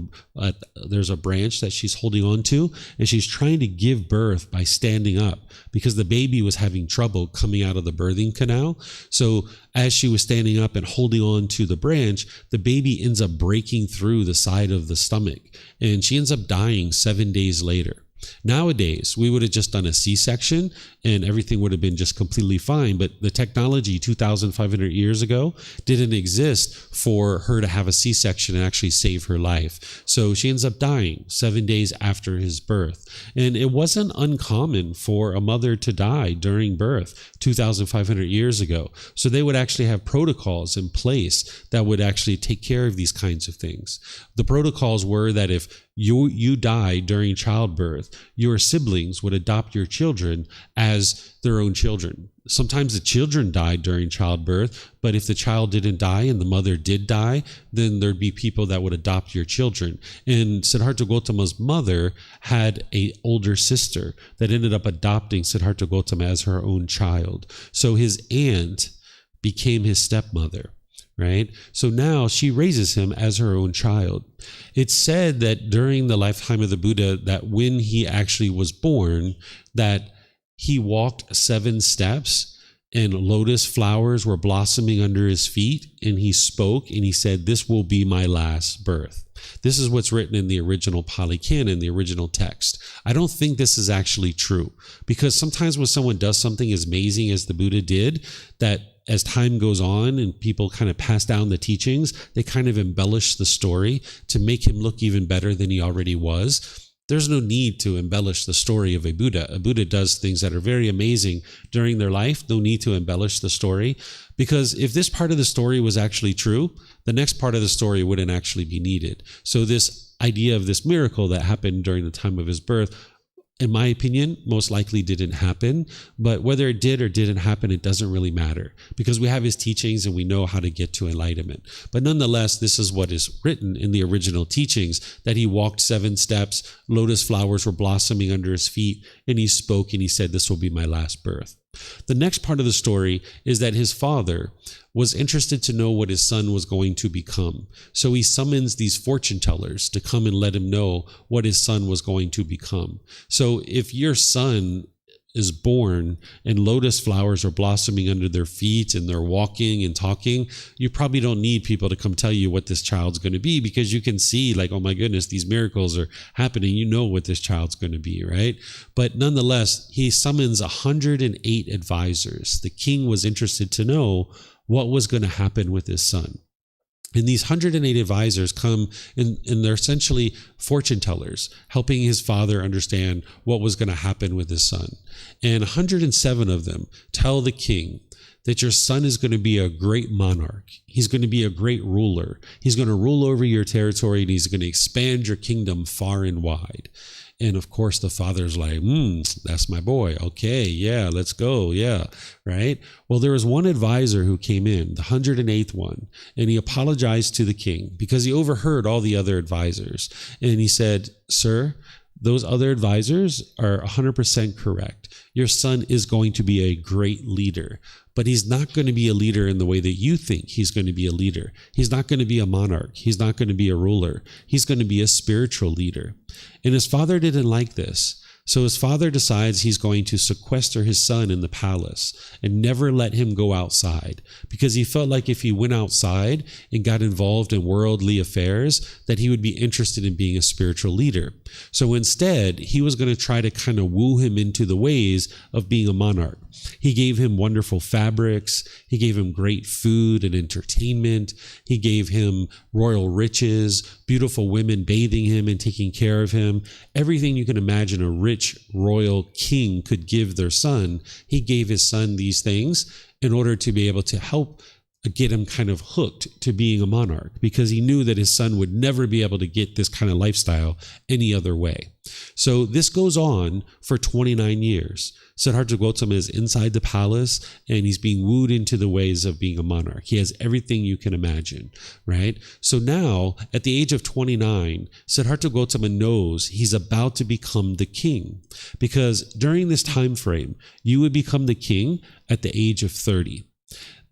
there's a branch that she's holding on to, and she's trying to give birth by standing up because the baby was having trouble coming out of the birthing canal. So as she was standing up and holding on to the branch, the baby ends up breaking through the side of the stomach, and she ends up dying 7 days later. Nowadays, we would have just done a C-section and everything would have been just completely fine. But the technology 2,500 years ago didn't exist for her to have a C-section and actually save her life. So she ends up dying 7 days after his birth. And it wasn't uncommon for a mother to die during birth 2,500 years ago. So they would actually have protocols in place that would actually take care of these kinds of things. The protocols were that if you die during childbirth, your siblings would adopt your children as their own children. Sometimes the children died during childbirth, but if the child didn't die and the mother did die, then there'd be people that would adopt your children. And Siddhartha Gotama's mother had an older sister that ended up adopting Siddhartha Gotama as her own child. So his aunt became his stepmother. Right? So now she raises him as her own child. It's said that during the lifetime of the Buddha, that when he actually was born, that he walked 7 steps and lotus flowers were blossoming under his feet, and he spoke and he said, "This will be my last birth." This is what's written in the original Pali Canon, the original text. I don't think this is actually true, because sometimes when someone does something as amazing as the Buddha did, that as time goes on and people kind of pass down the teachings, they kind of embellish the story to make him look even better than he already was. There's no need to embellish the story of a Buddha. A Buddha does things that are very amazing during their life. No need to embellish the story, because if this part of the story was actually true, the next part of the story wouldn't actually be needed. So this idea of this miracle that happened during the time of his birth, in my opinion, most likely didn't happen. But whether it did or didn't happen, it doesn't really matter, because we have his teachings and we know how to get to enlightenment. But nonetheless, this is what is written in the original teachings, that he walked 7 steps, lotus flowers were blossoming under his feet, and he spoke and he said, "This will be my last birth." The next part of the story is that his father was interested to know what his son was going to become. So he summons these fortune tellers to come and let him know what his son was going to become. So if your son is born and lotus flowers are blossoming under their feet and they're walking and talking, you probably don't need people to come tell you what this child's going to be, because you can see like, oh my goodness, these miracles are happening. You know what this child's going to be, right? But nonetheless, he summons 108 advisors. The king was interested to know what was going to happen with his son. And these 108 advisors come and they're essentially fortune tellers, helping his father understand what was going to happen with his son. And 107 of them tell the king that your son is going to be a great monarch. He's going to be a great ruler. He's going to rule over your territory, and he's going to expand your kingdom far and wide. And of course, the father's like, that's my boy. Okay, yeah, let's go. Yeah, right? Well, there was one advisor who came in, the 108th one, and he apologized to the king because he overheard all the other advisors. And he said, "Sir, those other advisors are 100% correct. Your son is going to be a great leader, but he's not going to be a leader in the way that you think he's going to be a leader. He's not going to be a monarch. He's not going to be a ruler. He's going to be a spiritual leader." And his father didn't like this. So his father decides he's going to sequester his son in the palace and never let him go outside, because he felt like if he went outside and got involved in worldly affairs, that he would be interested in being a spiritual leader. So instead, he was going to try to kind of woo him into the ways of being a monarch. He gave him wonderful fabrics. He gave him great food and entertainment. He gave him royal riches, beautiful women bathing him and taking care of him. Everything you can imagine a rich royal king could give their son, he gave his son these things in order to be able to help get him kind of hooked to being a monarch, because he knew that his son would never be able to get this kind of lifestyle any other way. So this goes on for 29 years. Siddhartha Gotama is inside the palace and he's being wooed into the ways of being a monarch. He has everything you can imagine, right? So now, at the age of 29, Siddhartha Gotama knows he's about to become the king, because during this time frame, you would become the king at the age of 30.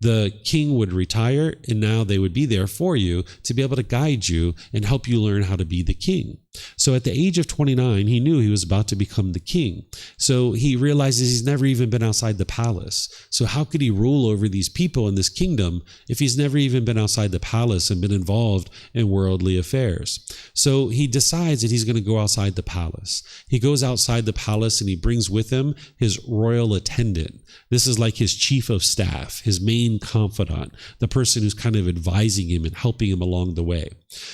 The king would retire, and now they would be there for you to be able to guide you and help you learn how to be the king. So at the age of 29, he knew he was about to become the king. So he realizes he's never even been outside the palace. So how could he rule over these people in this kingdom if he's never even been outside the palace and been involved in worldly affairs? So he decides that he's going to go outside the palace. He goes outside the palace and he brings with him his royal attendant. This is like his chief of staff, his main confidant, the person who's kind of advising him and helping him along the way.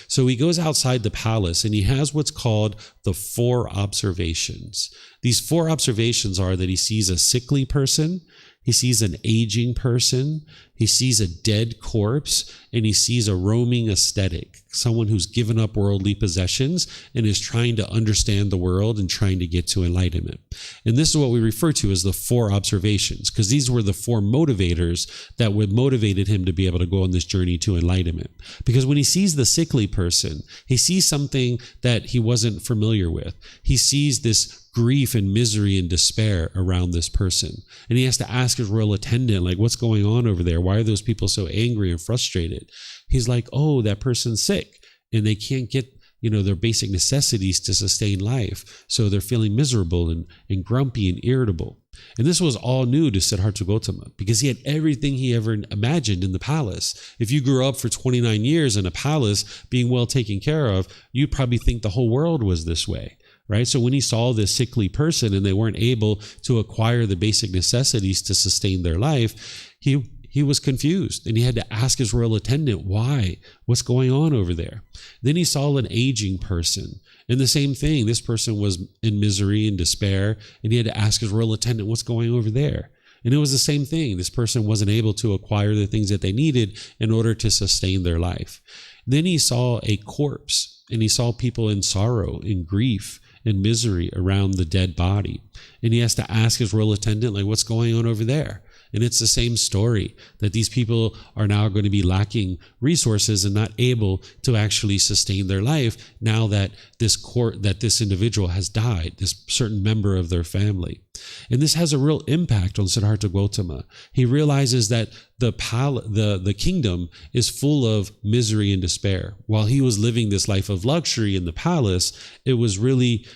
So he goes outside the palace and he has what's called the 4 observations. These 4 observations are that he sees a sickly person, he sees an aging person, he sees a dead corpse, and he sees a roaming ascetic, someone who's given up worldly possessions and is trying to understand the world and trying to get to enlightenment. And this is what we refer to as the 4 observations, because these were the 4 motivators that would motivated him to be able to go on this journey to enlightenment. Because when he sees the sickly person, he sees something that he wasn't familiar with. He sees this grief and misery and despair around this person. And he has to ask his royal attendant, like, what's going on over there? Why are those people so angry and frustrated? He's like, oh, that person's sick and they can't get, their basic necessities to sustain life. So they're feeling miserable and grumpy and irritable. And this was all new to Siddhartha Gotama, because he had everything he ever imagined in the palace. If you grew up for 29 years in a palace being well taken care of, you'd probably think the whole world was this way. Right? So when he saw this sickly person and they weren't able to acquire the basic necessities to sustain their life, he was confused and he had to ask his royal attendant, why? What's going on over there? Then he saw an aging person, and the same thing. This person was in misery and despair, and he had to ask his royal attendant, what's going over there? And it was the same thing. This person wasn't able to acquire the things that they needed in order to sustain their life. Then he saw a corpse, and he saw people in sorrow, in grief, and misery around the dead body. And he has to ask his royal attendant, like, what's going on over there? And it's the same story, that these people are now going to be lacking resources and not able to actually sustain their life now that this individual has died, this certain member of their family. And this has a real impact on Siddhartha Gotama. He realizes that the kingdom is full of misery and despair. While he was living this life of luxury in the palace, it was really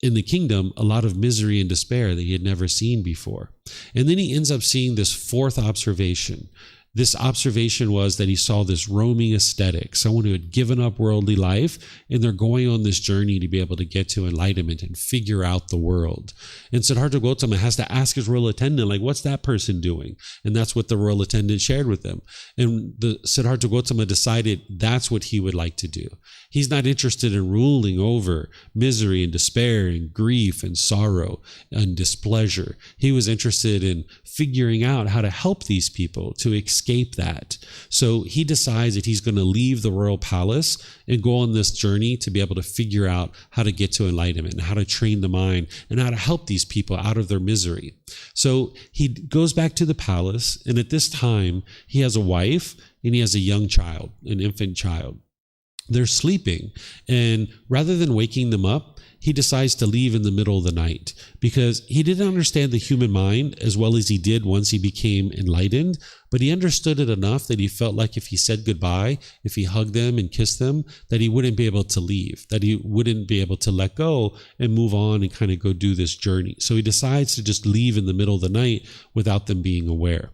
in the kingdom a lot of misery and despair that he had never seen before. And then he ends up seeing this fourth observation. This observation was that he saw this roaming ascetic, someone who had given up worldly life, and they're going on this journey to be able to get to enlightenment and figure out the world. And Siddhartha Gotama has to ask his royal attendant, like, what's that person doing? And that's what the royal attendant shared with him. And the Siddhartha Gotama decided that's what he would like to do. He's not interested in ruling over misery and despair and grief and sorrow and displeasure. He was interested in figuring out how to help these people to escape that. So he decides that he's going to leave the royal palace and go on this journey to be able to figure out how to get to enlightenment and how to train the mind and how to help these people out of their misery. So he goes back to the palace, and at this time he has a wife and he has a young child, an infant child. They're sleeping, and rather than waking them up, he decides to leave in the middle of the night because he didn't understand the human mind as well as he did once he became enlightened, but he understood it enough that he felt like if he said goodbye, if he hugged them and kissed them, that he wouldn't be able to leave, that he wouldn't be able to let go and move on and kind of go do this journey. So he decides to just leave in the middle of the night without them being aware.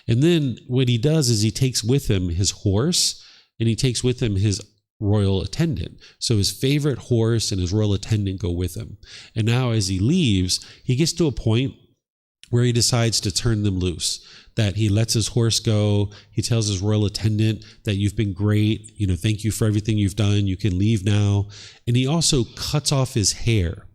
And then what he does is he takes with him his horse, and he takes with him his royal attendant. So his favorite horse and his royal attendant go with him. And now as he leaves, he gets to a point where he decides to turn them loose, that he lets his horse go. He tells his royal attendant that you've been great. Thank you for everything you've done. You can leave now. And he also cuts off his hair.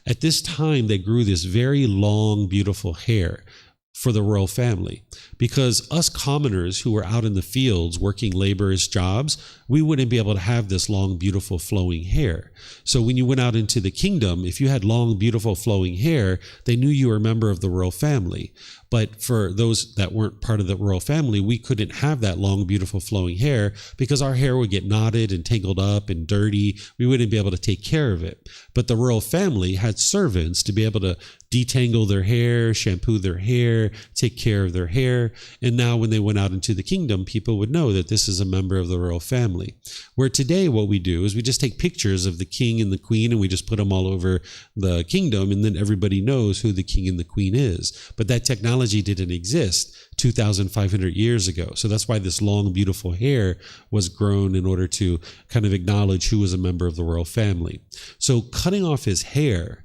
At this time, they grew this very long, beautiful hair for the royal family, because us commoners who were out in the fields working laborious jobs, we wouldn't be able to have this long, beautiful flowing hair. So when you went out into the kingdom, if you had long, beautiful flowing hair, they knew you were a member of the royal family. But for those that weren't part of the royal family, we couldn't have that long, beautiful flowing hair because our hair would get knotted and tangled up and dirty. We wouldn't be able to take care of it. But the royal family had servants to be able to detangle their hair, shampoo their hair, take care of their hair. And now when they went out into the kingdom, people would know that this is a member of the royal family. Where today what we do is we just take pictures of the king and the queen and we just put them all over the kingdom, and then everybody knows who the king and the queen is. But that technology didn't exist 2,500 years ago. So that's why this long, beautiful hair was grown in order to kind of acknowledge who was a member of the royal family. So cutting off his hair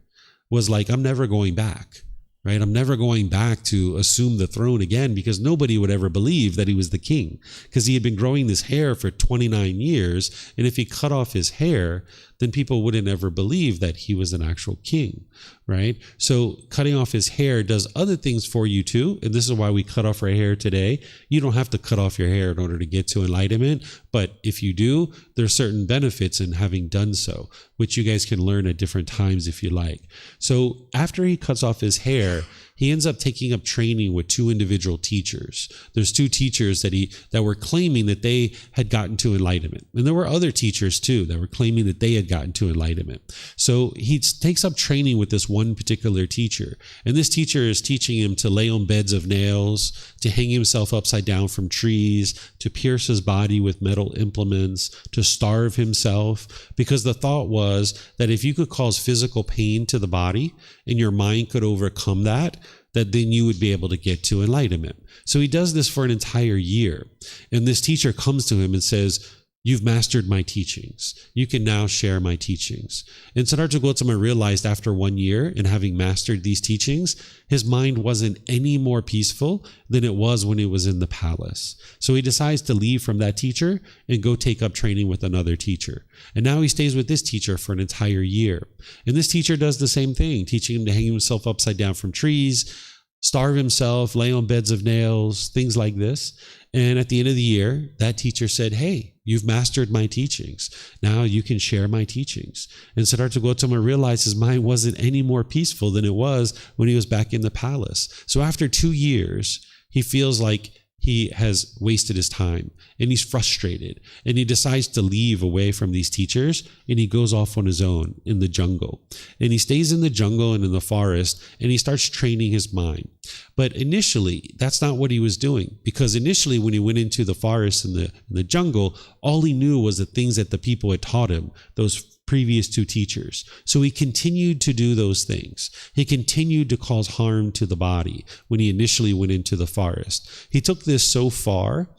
was like, I'm never going back, right? I'm never going back to assume the throne again, because nobody would ever believe that he was the king, because he had been growing this hair for 29 years. And if he cut off his hair, then people wouldn't ever believe that he was an actual king, right? So cutting off his hair does other things for you too. And this is why we cut off our hair today. You don't have to cut off your hair in order to get to enlightenment. But if you do, there's certain benefits in having done so, which you guys can learn at different times if you like. So after he cuts off his hair, he ends up taking up training with two individual teachers. There's two teachers that were claiming that they had gotten to enlightenment. And there were other teachers too that were claiming that they had gotten to enlightenment. So he takes up training with this one particular teacher. And this teacher is teaching him to lay on beds of nails, to hang himself upside down from trees, to pierce his body with metal implements, to starve himself. Because the thought was that if you could cause physical pain to the body and your mind could overcome that then you would be able to get to enlightenment. So he does this for an entire year. And this teacher comes to him and says, you've mastered my teachings. You can now share my teachings. And Siddhartha Gotama realized after 1 year and having mastered these teachings, his mind wasn't any more peaceful than it was when it was in the palace. So he decides to leave from that teacher and go take up training with another teacher. And now he stays with this teacher for an entire year. And this teacher does the same thing, teaching him to hang himself upside down from trees, starve himself, lay on beds of nails, things like this. And at the end of the year, that teacher said, hey, you've mastered my teachings. Now you can share my teachings. And Siddhartha Gotama realized his mind wasn't any more peaceful than it was when he was back in the palace. So after 2 years, He feels like he has wasted his time and he's frustrated, and he decides to leave away from these teachers, and he goes off on his own in the jungle, and he stays in the jungle and in the forest, and he starts training his mind. But initially, that's not what he was doing, because initially when he went into the forest and the jungle, all he knew was the things that the people had taught him, those previous two teachers. So he continued to do those things. He continued to cause harm to the body when he initially went into the forest. He took this so far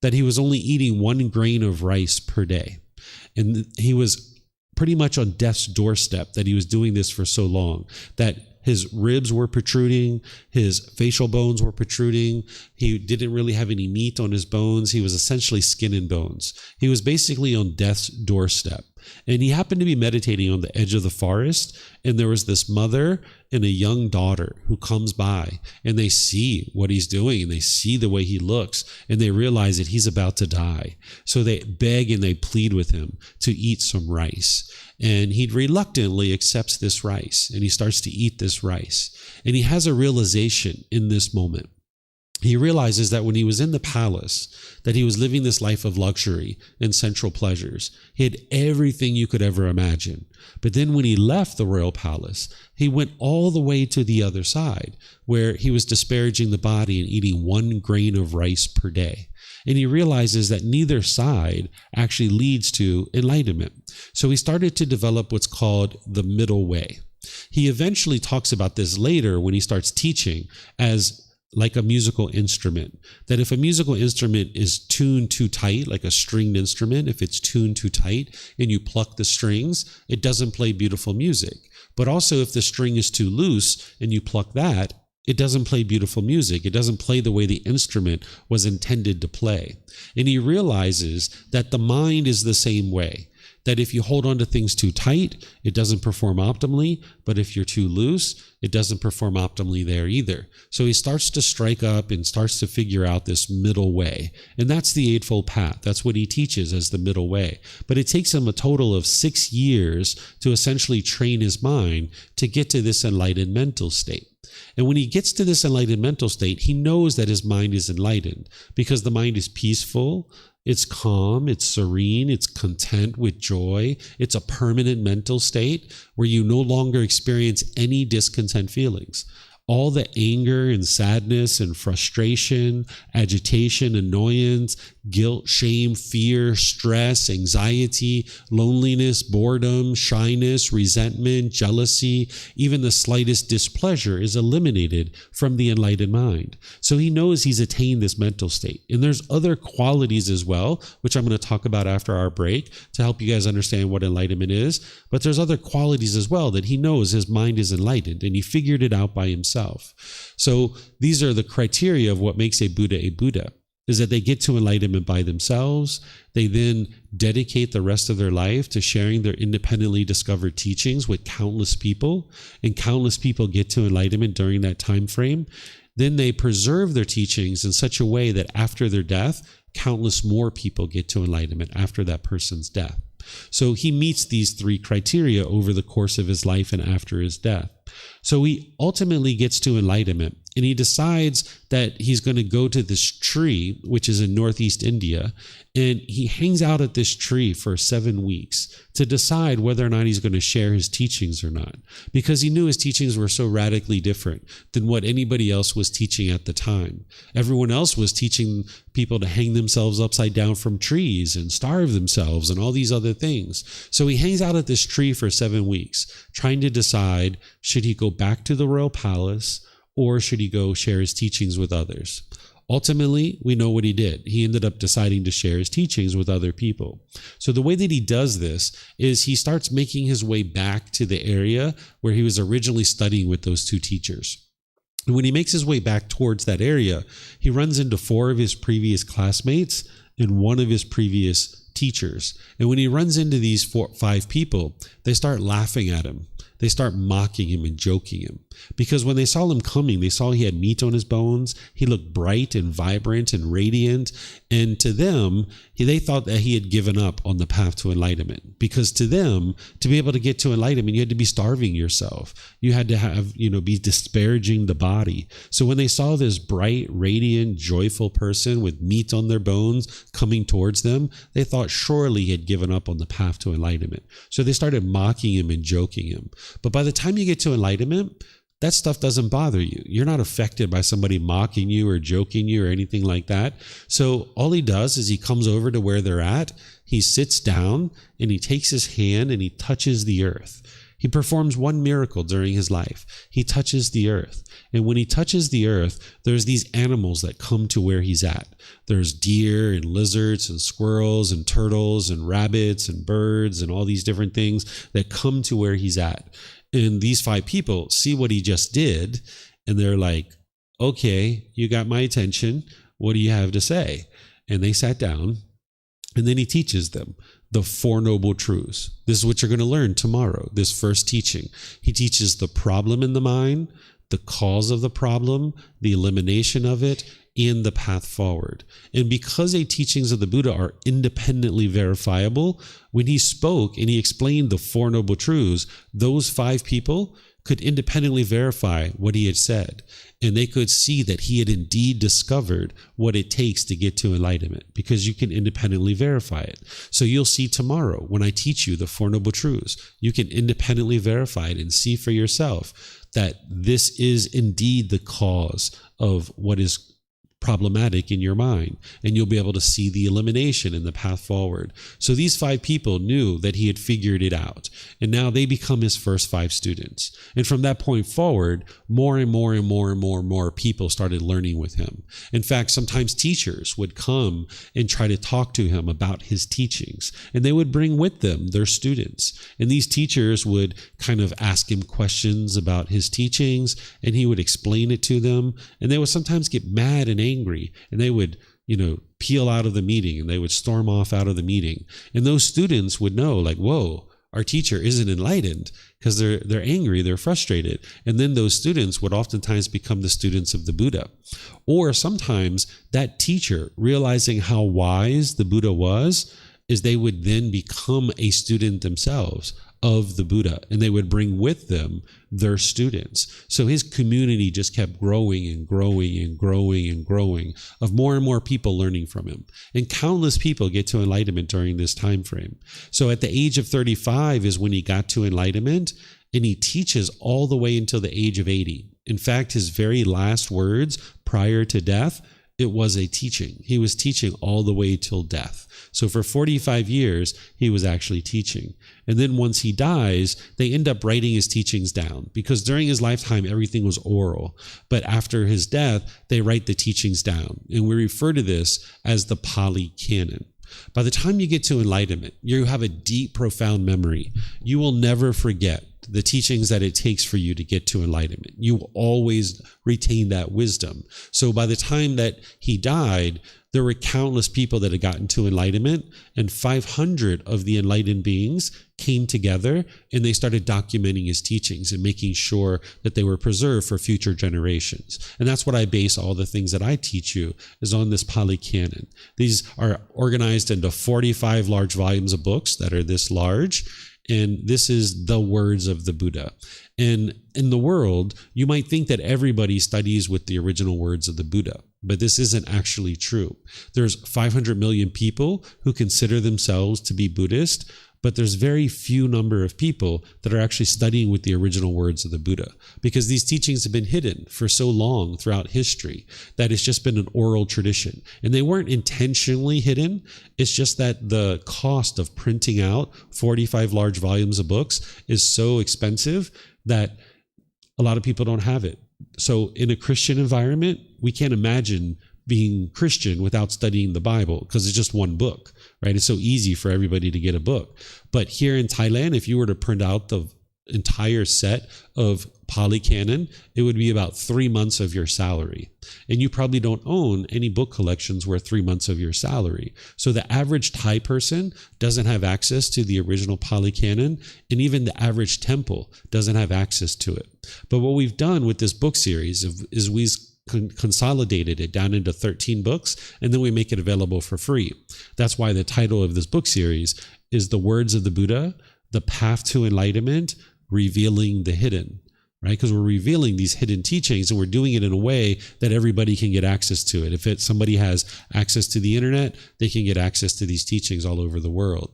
that he was only eating 1 grain of rice per day. And he was pretty much on death's doorstep that he was doing this for so long, that his ribs were protruding, his facial bones were protruding. He didn't really have any meat on his bones. He was essentially skin and bones. He was basically on death's doorstep. And he happened to be meditating on the edge of the forest, and there was this mother and a young daughter who comes by, and they see what he's doing, and they see the way he looks, and they realize that he's about to die. So they beg and they plead with him to eat some rice. And he reluctantly accepts this rice, and he starts to eat this rice. And he has a realization in this moment. He realizes that when he was in the palace, that he was living this life of luxury and sensual pleasures. He had everything you could ever imagine. But then when he left the royal palace, he went all the way to the other side, where he was disparaging the body and eating 1 grain of rice per day. And he realizes that neither side actually leads to enlightenment. So he started to develop what's called the middle way. He eventually talks about this later when he starts teaching as like a musical instrument, that if a musical instrument is tuned too tight, like a stringed instrument, if it's tuned too tight and you pluck the strings, it doesn't play beautiful music. But also if the string is too loose and you pluck that, it doesn't play beautiful music. It doesn't play the way the instrument was intended to play. And he realizes that the mind is the same way. That if you hold on to things too tight, it doesn't perform optimally, but if you're too loose, it doesn't perform optimally there either. So he starts to strike up and starts to figure out this middle way. And that's the Eightfold Path. That's what he teaches as the middle way. But it takes him a total of 6 years to essentially train his mind to get to this enlightened mental state. And when he gets to this enlightened mental state, he knows that his mind is enlightened because the mind is peaceful, it's calm, it's serene, it's content with joy. It's a permanent mental state where you no longer experience any discontent feelings. All the anger and sadness and frustration, agitation, annoyance, guilt, shame, fear, stress, anxiety, loneliness, boredom, shyness, resentment, jealousy, even the slightest displeasure is eliminated from the enlightened mind. So he knows he's attained this mental state. And there's other qualities as well, which I'm going to talk about after our break to help you guys understand what enlightenment is. But there's other qualities as well that he knows his mind is enlightened and he figured it out by himself. So these are the criteria of what makes a Buddha, is that they get to enlightenment by themselves. They then dedicate the rest of their life to sharing their independently discovered teachings with countless people, and countless people get to enlightenment during that time frame. Then they preserve their teachings in such a way that after their death, countless more people get to enlightenment after that person's death. So he meets these 3 criteria over the course of his life and after his death. So he ultimately gets to enlightenment, and he decides that he's going to go to this tree, which is in northeast India, and he hangs out at this tree for 7 weeks to decide whether or not he's going to share his teachings or not, because he knew his teachings were so radically different than what anybody else was teaching at the time. Everyone else was teaching people to hang themselves upside down from trees and starve themselves and all these other things. So he hangs out at this tree for 7 weeks, trying to decide, should he go back to the royal palace or should he go share his teachings with others? Ultimately, we know what he did. He ended up deciding to share his teachings with other people. So the way that he does this is he starts making his way back to the area where he was originally studying with those 2 teachers. And when he makes his way back towards that area, he runs into 4 of his previous classmates and 1 of his previous teachers. And when he runs into these 5 people, they start laughing at him. they start mocking him and joking him. Because when they saw him coming, they saw he had meat on his bones. He looked bright and vibrant and radiant. And to them, they thought that he had given up on the path to enlightenment. Because to them, to be able to get to enlightenment, you had to be starving yourself. You had to have, be disparaging the body. So when they saw this bright, radiant, joyful person with meat on their bones coming towards them, they thought surely he had given up on the path to enlightenment. So they started mocking him and joking him. But by the time you get to enlightenment, that stuff doesn't bother you. You're not affected by somebody mocking you or joking you or anything like that. So all he does is he comes over to where they're at, he sits down, and he takes his hand and he touches the earth. He performs one miracle during his life. He touches the earth. And when he touches the earth, there's these animals that come to where he's at. There's deer and lizards and squirrels and turtles and rabbits and birds and all these different things that come to where he's at. And these 5 people see what he just did, and they're like, okay, you got my attention. What do you have to say? And they sat down, and then he teaches them the 4 noble truths. This is what you're going to learn tomorrow, this first teaching. He teaches the problem in the mind, the cause of the problem, the elimination of it, and the path forward. And because the teachings of the Buddha are independently verifiable, when he spoke and he explained the 4 noble truths, those 5 people could independently verify what he had said. And they could see that he had indeed discovered what it takes to get to enlightenment, because you can independently verify it. So you'll see tomorrow when I teach you the 4 noble truths, you can independently verify it and see for yourself that this is indeed the cause of what is problematic in your mind, and you'll be able to see the elimination and the path forward. So these 5 people knew that he had figured it out, and now they become his first 5 students. And from that point forward, more and more and more and more and more people started learning with him. In fact, sometimes teachers would come and try to talk to him about his teachings, and they would bring with them their students. And these teachers would kind of ask him questions about his teachings, and he would explain it to them, and they would sometimes get mad and angry, and they would, peel out of the meeting, and they would storm off out of the meeting. And those students would know, like, whoa, our teacher isn't enlightened, because they're angry, they're frustrated. And then those students would oftentimes become the students of the Buddha. Or sometimes that teacher, realizing how wise the Buddha was, is they would then become a student themselves of the Buddha, and they would bring with them their students. So his community just kept growing and growing and growing and growing, of more and more people learning from him. And countless people get to enlightenment during this time frame. So at the age of 35 is when he got to enlightenment, and he teaches all the way until the age of 80. In fact, his very last words prior to death, it was a teaching. He was teaching all the way till death. So for 45 years, he was actually teaching. And then once he dies, they end up writing his teachings down, because during his lifetime, everything was oral. But after his death, they write the teachings down. And we refer to this as the Pali Canon. By the time you get to enlightenment, you have a deep, profound memory. You will never forget the teachings that it takes for you to get to enlightenment. You will always retain that wisdom. So by the time that he died, there were countless people that had gotten to enlightenment, and 500 of the enlightened beings came together, and they started documenting his teachings and making sure that they were preserved for future generations. And that's what I base all the things that I teach you, is on this Pali Canon. These are organized into 45 large volumes of books that are this large, and this is the words of the Buddha. And in the world, you might think that everybody studies with the original words of the Buddha, but this isn't actually true. There's 500 million people who consider themselves to be Buddhist, but there's very few number of people that are actually studying with the original words of the Buddha, because these teachings have been hidden for so long throughout history that it's just been an oral tradition. And they weren't intentionally hidden. It's just that the cost of printing out 45 large volumes of books is so expensive that a lot of people don't have it. So in a Christian environment, we can't imagine being Christian without studying the Bible, because it's just one book, right? It's so easy for everybody to get a book. But here in Thailand, if you were to print out the entire set of Pali Canon, it would be about 3 months of your salary. And you probably don't own any book collections worth 3 months of your salary. So the average Thai person doesn't have access to the original Pali Canon, and even the average temple doesn't have access to it. But what we've done with this book series is we've consolidated it down into 13 books, and then we make it available for free. That's why the title of this book series is The Words of the Buddha, The Path to Enlightenment, Revealing the Hidden, right? Because we're revealing these hidden teachings, and we're doing it in a way that everybody can get access to it. If somebody has access to the internet, they can get access to these teachings all over the world.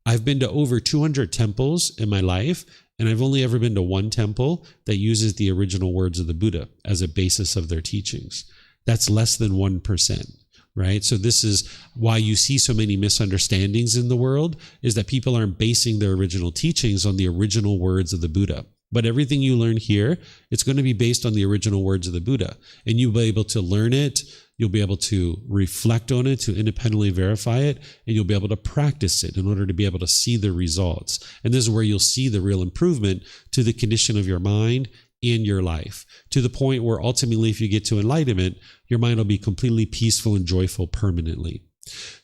I've been to over 200 temples in my life, and I've only ever been to one temple that uses the original words of the Buddha as a basis of their teachings. That's less than 1%. Right? So this is why you see so many misunderstandings in the world, is that people aren't basing their original teachings on the original words of the Buddha. But everything you learn here, it's going to be based on the original words of the Buddha. And you'll be able to learn it, you'll be able to reflect on it, to independently verify it, and you'll be able to practice it in order to be able to see the results. And this is where you'll see the real improvement to the condition of your mind in your life, to the point where ultimately, if you get to enlightenment, your mind will be completely peaceful and joyful permanently.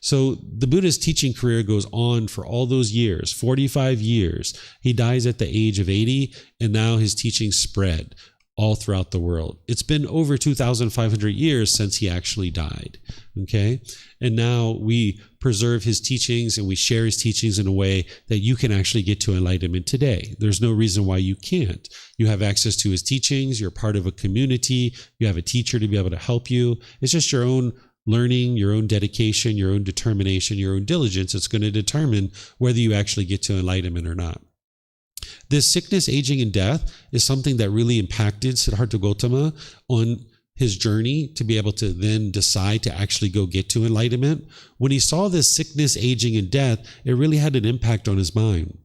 So the Buddha's teaching career goes on for all those years, 45 years. He dies at the age of 80, and now his teachings spread all throughout the world. It's been over 2,500 years since he actually died, okay? And now we preserve his teachings and we share his teachings in a way that you can actually get to enlightenment today. There's no reason why you can't. You have access to his teachings, you're part of a community, you have a teacher to be able to help you. It's just your own learning, your own dedication, your own determination, your own diligence. It's going to determine whether you actually get to enlightenment or not. This sickness, aging, and death is something that really impacted Siddhartha Gotama on his journey to be able to then decide to actually go get to enlightenment. When he saw this sickness, aging, and death, it really had an impact on his mind,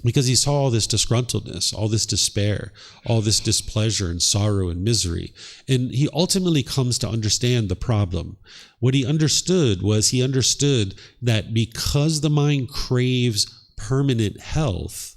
because he saw all this disgruntledness, all this despair, all this displeasure and sorrow and misery. And he ultimately comes to understand the problem. What he understood was that because the mind craves permanent health,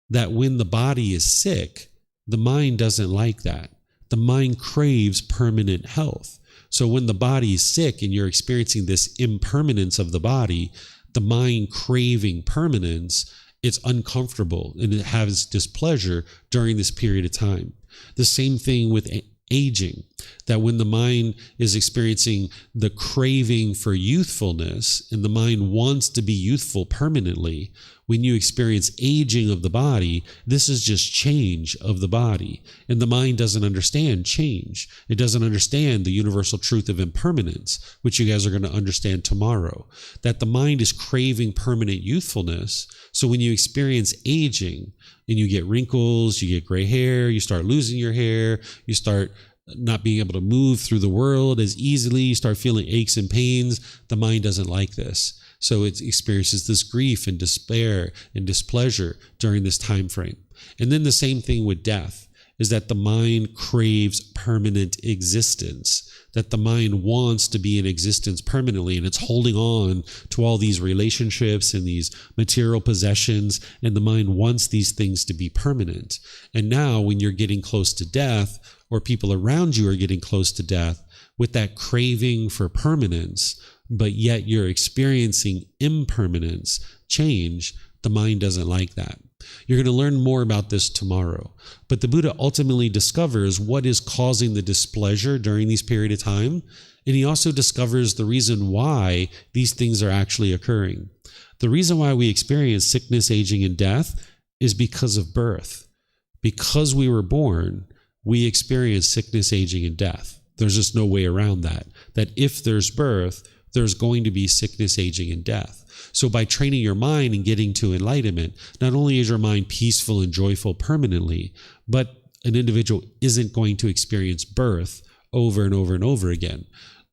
that when the body is sick, the mind doesn't like that. The mind craves permanent health. So when the body is sick and you're experiencing this impermanence of the body, the mind craving permanence, it's uncomfortable and it has displeasure during this period of time. The same thing with aging, that when the mind is experiencing the craving for youthfulness and the mind wants to be youthful permanently, when you experience aging of the body, this is just change of the body. And the mind doesn't understand change. It doesn't understand the universal truth of impermanence, which you guys are going to understand tomorrow. That the mind is craving permanent youthfulness. So when you experience aging and you get wrinkles, you get gray hair, you start losing your hair, you start not being able to move through the world as easily, you start feeling aches and pains, the mind doesn't like this. So it experiences this grief and despair and displeasure during this time frame. And then the same thing with death, is that the mind craves permanent existence, that the mind wants to be in existence permanently, and it's holding on to all these relationships and these material possessions, and the mind wants these things to be permanent. And now when you're getting close to death, or people around you are getting close to death, with that craving for permanence, but yet you're experiencing impermanence, change, the mind doesn't like that. You're going to learn more about this tomorrow. But the Buddha ultimately discovers what is causing the displeasure during these period of time. And he also discovers the reason why these things are actually occurring. The reason why we experience sickness, aging, and death is because of birth. Because we were born, we experience sickness, aging, and death. There's just no way around that. That if there's birth, there's going to be sickness, aging, and death. So by training your mind and getting to enlightenment, not only is your mind peaceful and joyful permanently, but an individual isn't going to experience birth over and over and over again.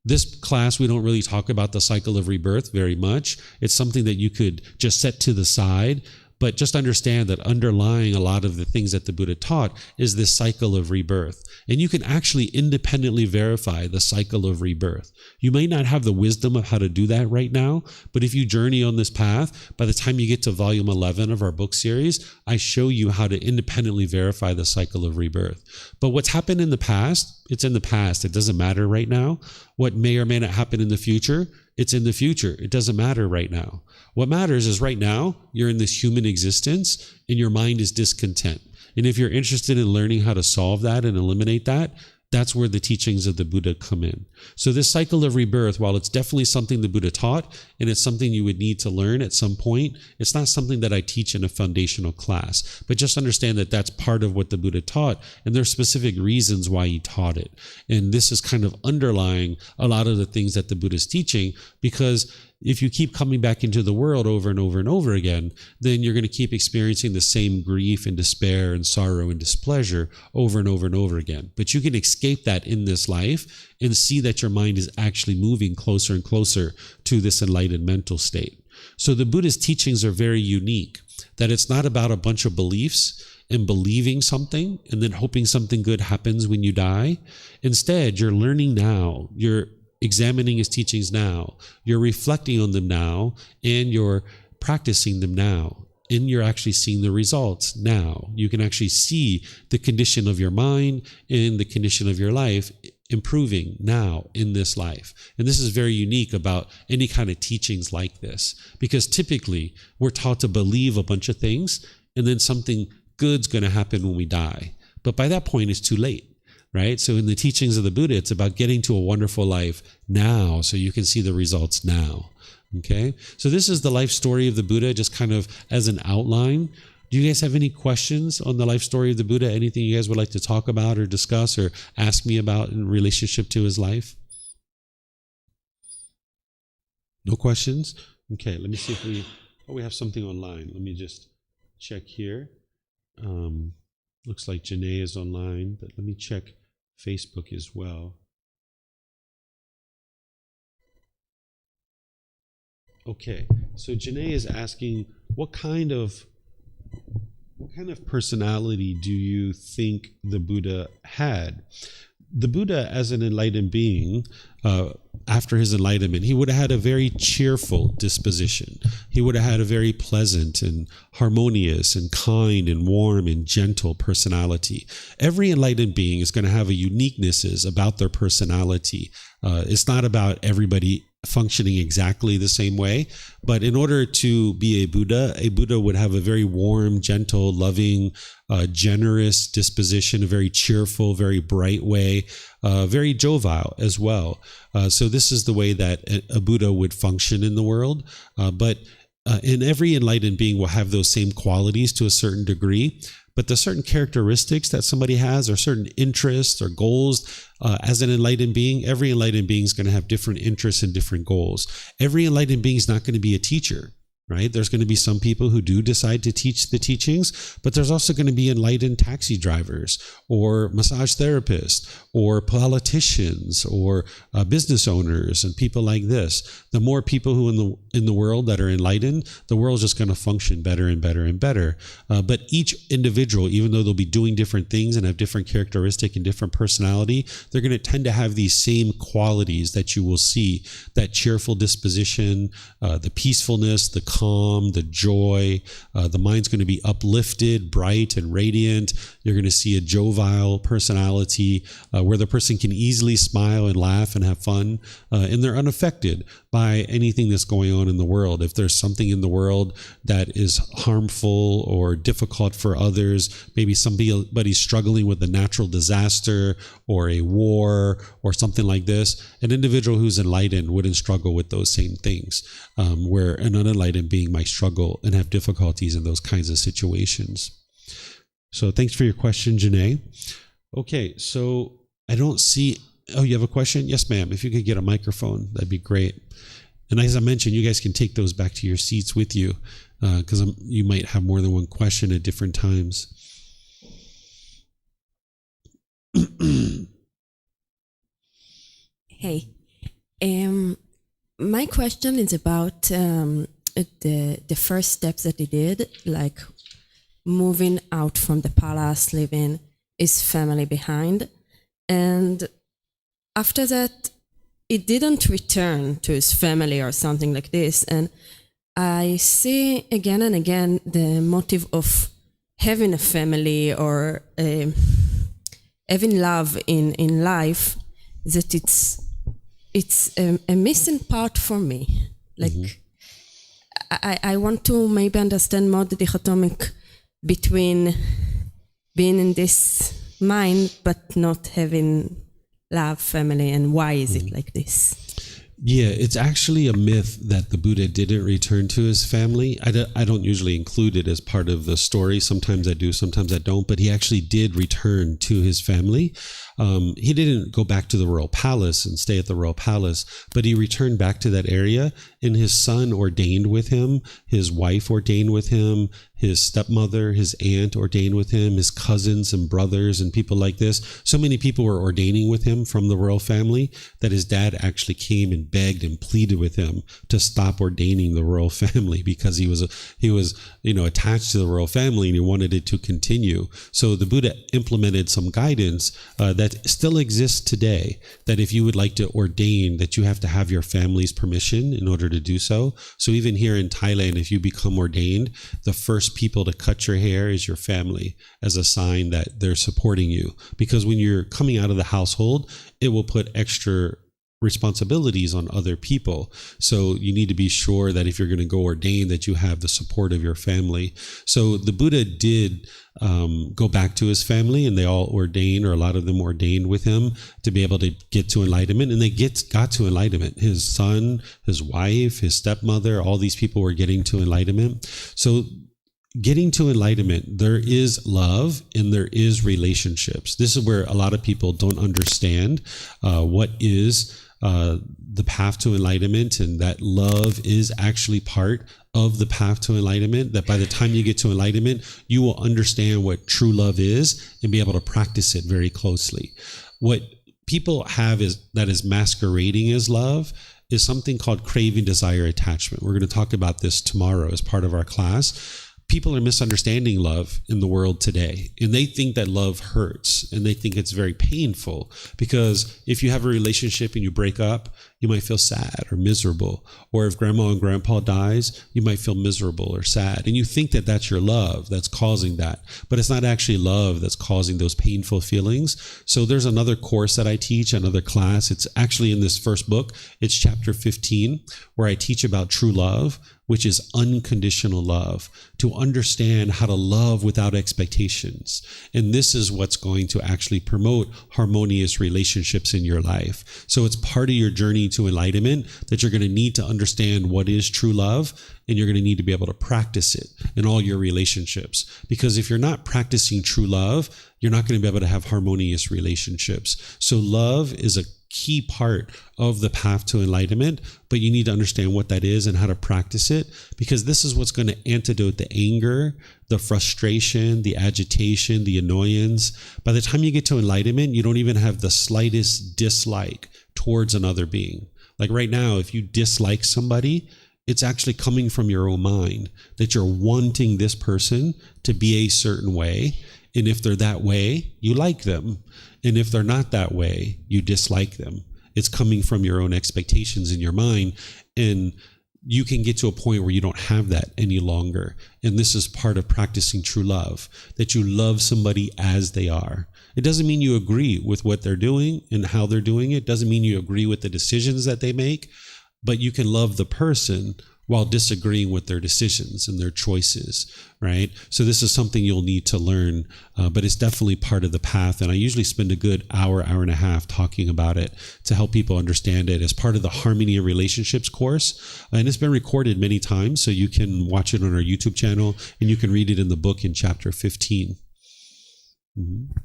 This class, we don't really talk about the cycle of rebirth very much. It's something that you could just set to the side. But just understand that underlying a lot of the things that the Buddha taught is this cycle of rebirth. And you can actually independently verify the cycle of rebirth. You may not have the wisdom of how to do that right now, but if you journey on this path, by the time you get to volume 11 of our book series, I show you how to independently verify the cycle of rebirth. But what's happened in the past, it's in the past. It doesn't matter right now. What may or may not happen in the future, it's in the future. It doesn't matter right now. What matters is right now, you're in this human existence and your mind is discontent. And if you're interested in learning how to solve that and eliminate that, that's where the teachings of the Buddha come in. So this cycle of rebirth, while it's definitely something the Buddha taught, and it's something you would need to learn at some point, it's not something that I teach in a foundational class. But just understand that that's part of what the Buddha taught, and there's specific reasons why he taught it. And this is kind of underlying a lot of the things that the Buddha is teaching, because if you keep coming back into the world over and over and over again, then you're going to keep experiencing the same grief and despair and sorrow and displeasure over and over and over again. But you can escape that in this life and see that your mind is actually moving closer and closer to this enlightened mental state. So the Buddha's teachings are very unique, that it's not about a bunch of beliefs and believing something and then hoping something good happens when you die. Instead, you're learning now, you're examining his teachings now, you're reflecting on them now, and you're practicing them now, and you're actually seeing the results now. You can actually see the condition of your mind and the condition of your life improving now in this life. And this is very unique about any kind of teachings like this, because typically we're taught to believe a bunch of things and then something good's going to happen when we die. But by that point, it's too late. Right? So in the teachings of the Buddha, it's about getting to a wonderful life now so you can see the results now. Okay? So this is the life story of the Buddha, just kind of as an outline. Do you guys have any questions on the life story of the Buddha? Anything you guys would like to talk about or discuss or ask me about in relationship to his life? No questions? Okay, let me see if we have something online. Let me just check here. Looks like Janae is online, but let me check Facebook as well. Okay, so Janae is asking, what kind of personality do you think the Buddha had? The Buddha, as an enlightened being, after his enlightenment, he would have had a very cheerful disposition. He would have had a very pleasant and harmonious and kind and warm and gentle personality. Every enlightened being is going to have a uniquenesses about their personality. It's not about everybody functioning exactly the same way, but in order to be a Buddha would have a very warm, gentle, loving, generous disposition, a very cheerful, very bright way, very jovial as well. So this is the way that a Buddha would function in the world. But every enlightened being will have those same qualities to a certain degree. But the certain characteristics that somebody has, or certain interests or goals, as an enlightened being, every enlightened being is going to have different interests and different goals. Every enlightened being is not going to be a teacher. Right? There's going to be some people who do decide to teach the teachings, but there's also going to be enlightened taxi drivers or massage therapists or politicians or business owners and people like this. The more people who in the world that are enlightened, the world's just going to function better and better and better. But each individual, even though they'll be doing different things and have different characteristic and different personality, they're going to tend to have these same qualities that you will see: that cheerful disposition, the peacefulness, the calm, the joy. The mind's going to be uplifted, bright, and radiant. You're going to see a jovial personality where the person can easily smile and laugh and have fun, and they're unaffected by anything that's going on in the world. If there's something in the world that is harmful or difficult for others, maybe somebody's struggling with a natural disaster or a war or something like this, an individual who's enlightened wouldn't struggle with those same things, where an unenlightened being might struggle and have difficulties in those kinds of situations. So thanks for your question, Janae. Okay, so I don't see... Oh, you have a question? Yes, ma'am. If you could get a microphone, that'd be great. And as I mentioned, you guys can take those back to your seats with you, because you might have more than one question at different times. Hey, my question is about the first steps that he did, like moving out from the palace, leaving his family behind. And after that, he didn't return to his family or something like this. And I see again and again the motive of having a family or having love in life, that it's a missing part for me. Like, I want to maybe understand more the dichotomic between being in this mind but not having love, family, and why is it like this? Yeah, it's actually a myth that the Buddha didn't return to his family. I don't usually include it as part of the story. Sometimes I do, sometimes I don't. But he actually did return to his family. He didn't go back to the royal palace and stay at the royal palace, but he returned back to that area, and his son ordained with him, his wife ordained with him, his stepmother, his aunt ordained with him, his cousins and brothers and people like this. So many people were ordaining with him from the royal family that his dad actually came and begged and pleaded with him to stop ordaining the royal family, because he was attached to the royal family and he wanted it to continue. So the Buddha implemented some guidance that still exists today, that if you would like to ordain, that you have to have your family's permission in order to do so. So even here in Thailand, if you become ordained, the first people to cut your hair is your family, as a sign that they're supporting you. Because when you're coming out of the household, it will put extra responsibilities on other people. So you need to be sure that if you're going to go ordain, that you have the support of your family. So the Buddha did go back to his family, and they all ordained, or a lot of them ordained with him to be able to get to enlightenment. And they got to enlightenment. His son, his wife, his stepmother, all these people were getting to enlightenment. So getting to enlightenment, there is love and there is relationships. This is where a lot of people don't understand what is the path to enlightenment, and that love is actually part of the path to enlightenment, that by the time you get to enlightenment, you will understand what true love is and be able to practice it very closely. What people have that is masquerading as love is something called craving, desire, attachment. We're going to talk about this tomorrow as part of our class. People are misunderstanding love in the world today, and they think that love hurts, and they think it's very painful, because if you have a relationship and you break up, you might feel sad or miserable. Or if grandma and grandpa dies, you might feel miserable or sad, and you think that that's your love that's causing that, but it's not actually love that's causing those painful feelings. So there's another course that I teach, another class. It's actually in this first book. It's chapter 15, where I teach about true love, which is unconditional love, to understand how to love without expectations. And this is what's going to actually promote harmonious relationships in your life. So it's part of your journey to enlightenment that you're going to need to understand what is true love, and you're going to need to be able to practice it in all your relationships. Because if you're not practicing true love, you're not going to be able to have harmonious relationships. So love is a key part of the path to enlightenment, but you need to understand what that is and how to practice it, because this is what's going to antidote the anger, the frustration, the agitation, the annoyance. By the time you get to enlightenment, you don't even have the slightest dislike towards another being. Like right now, if you dislike somebody, it's actually coming from your own mind, that you're wanting this person to be a certain way. And if they're that way, you like them. And if they're not that way, you dislike them. It's coming from your own expectations in your mind. And you can get to a point where you don't have that any longer. And this is part of practicing true love, that you love somebody as they are. It doesn't mean you agree with what they're doing and how they're doing it. It doesn't mean you agree with the decisions that they make, but you can love the person while disagreeing with their decisions and their choices, right? So this is something you'll need to learn, but it's definitely part of the path. And I usually spend a good hour and a half talking about it to help people understand it as part of the Harmony of Relationships course. And it's been recorded many times, so you can watch it on our YouTube channel, and you can read it in the book in chapter 15. Mm-hmm.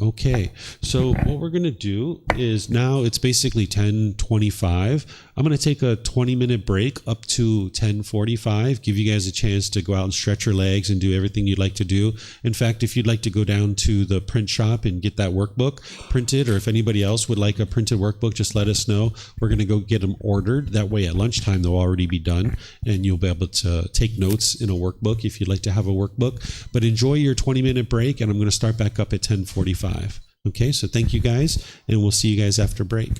Okay, so what we're going to do is, now it's basically 10:25. I'm going to take a 20-minute break up to 10:45, give you guys a chance to go out and stretch your legs and do everything you'd like to do. In fact, if you'd like to go down to the print shop and get that workbook printed, or if anybody else would like a printed workbook, just let us know. We're going to go get them ordered. That way at lunchtime, they'll already be done, and you'll be able to take notes in a workbook if you'd like to have a workbook. But enjoy your 20-minute break, and I'm going to start back up at 10:45. Okay, so thank you guys, and we'll see you guys after break.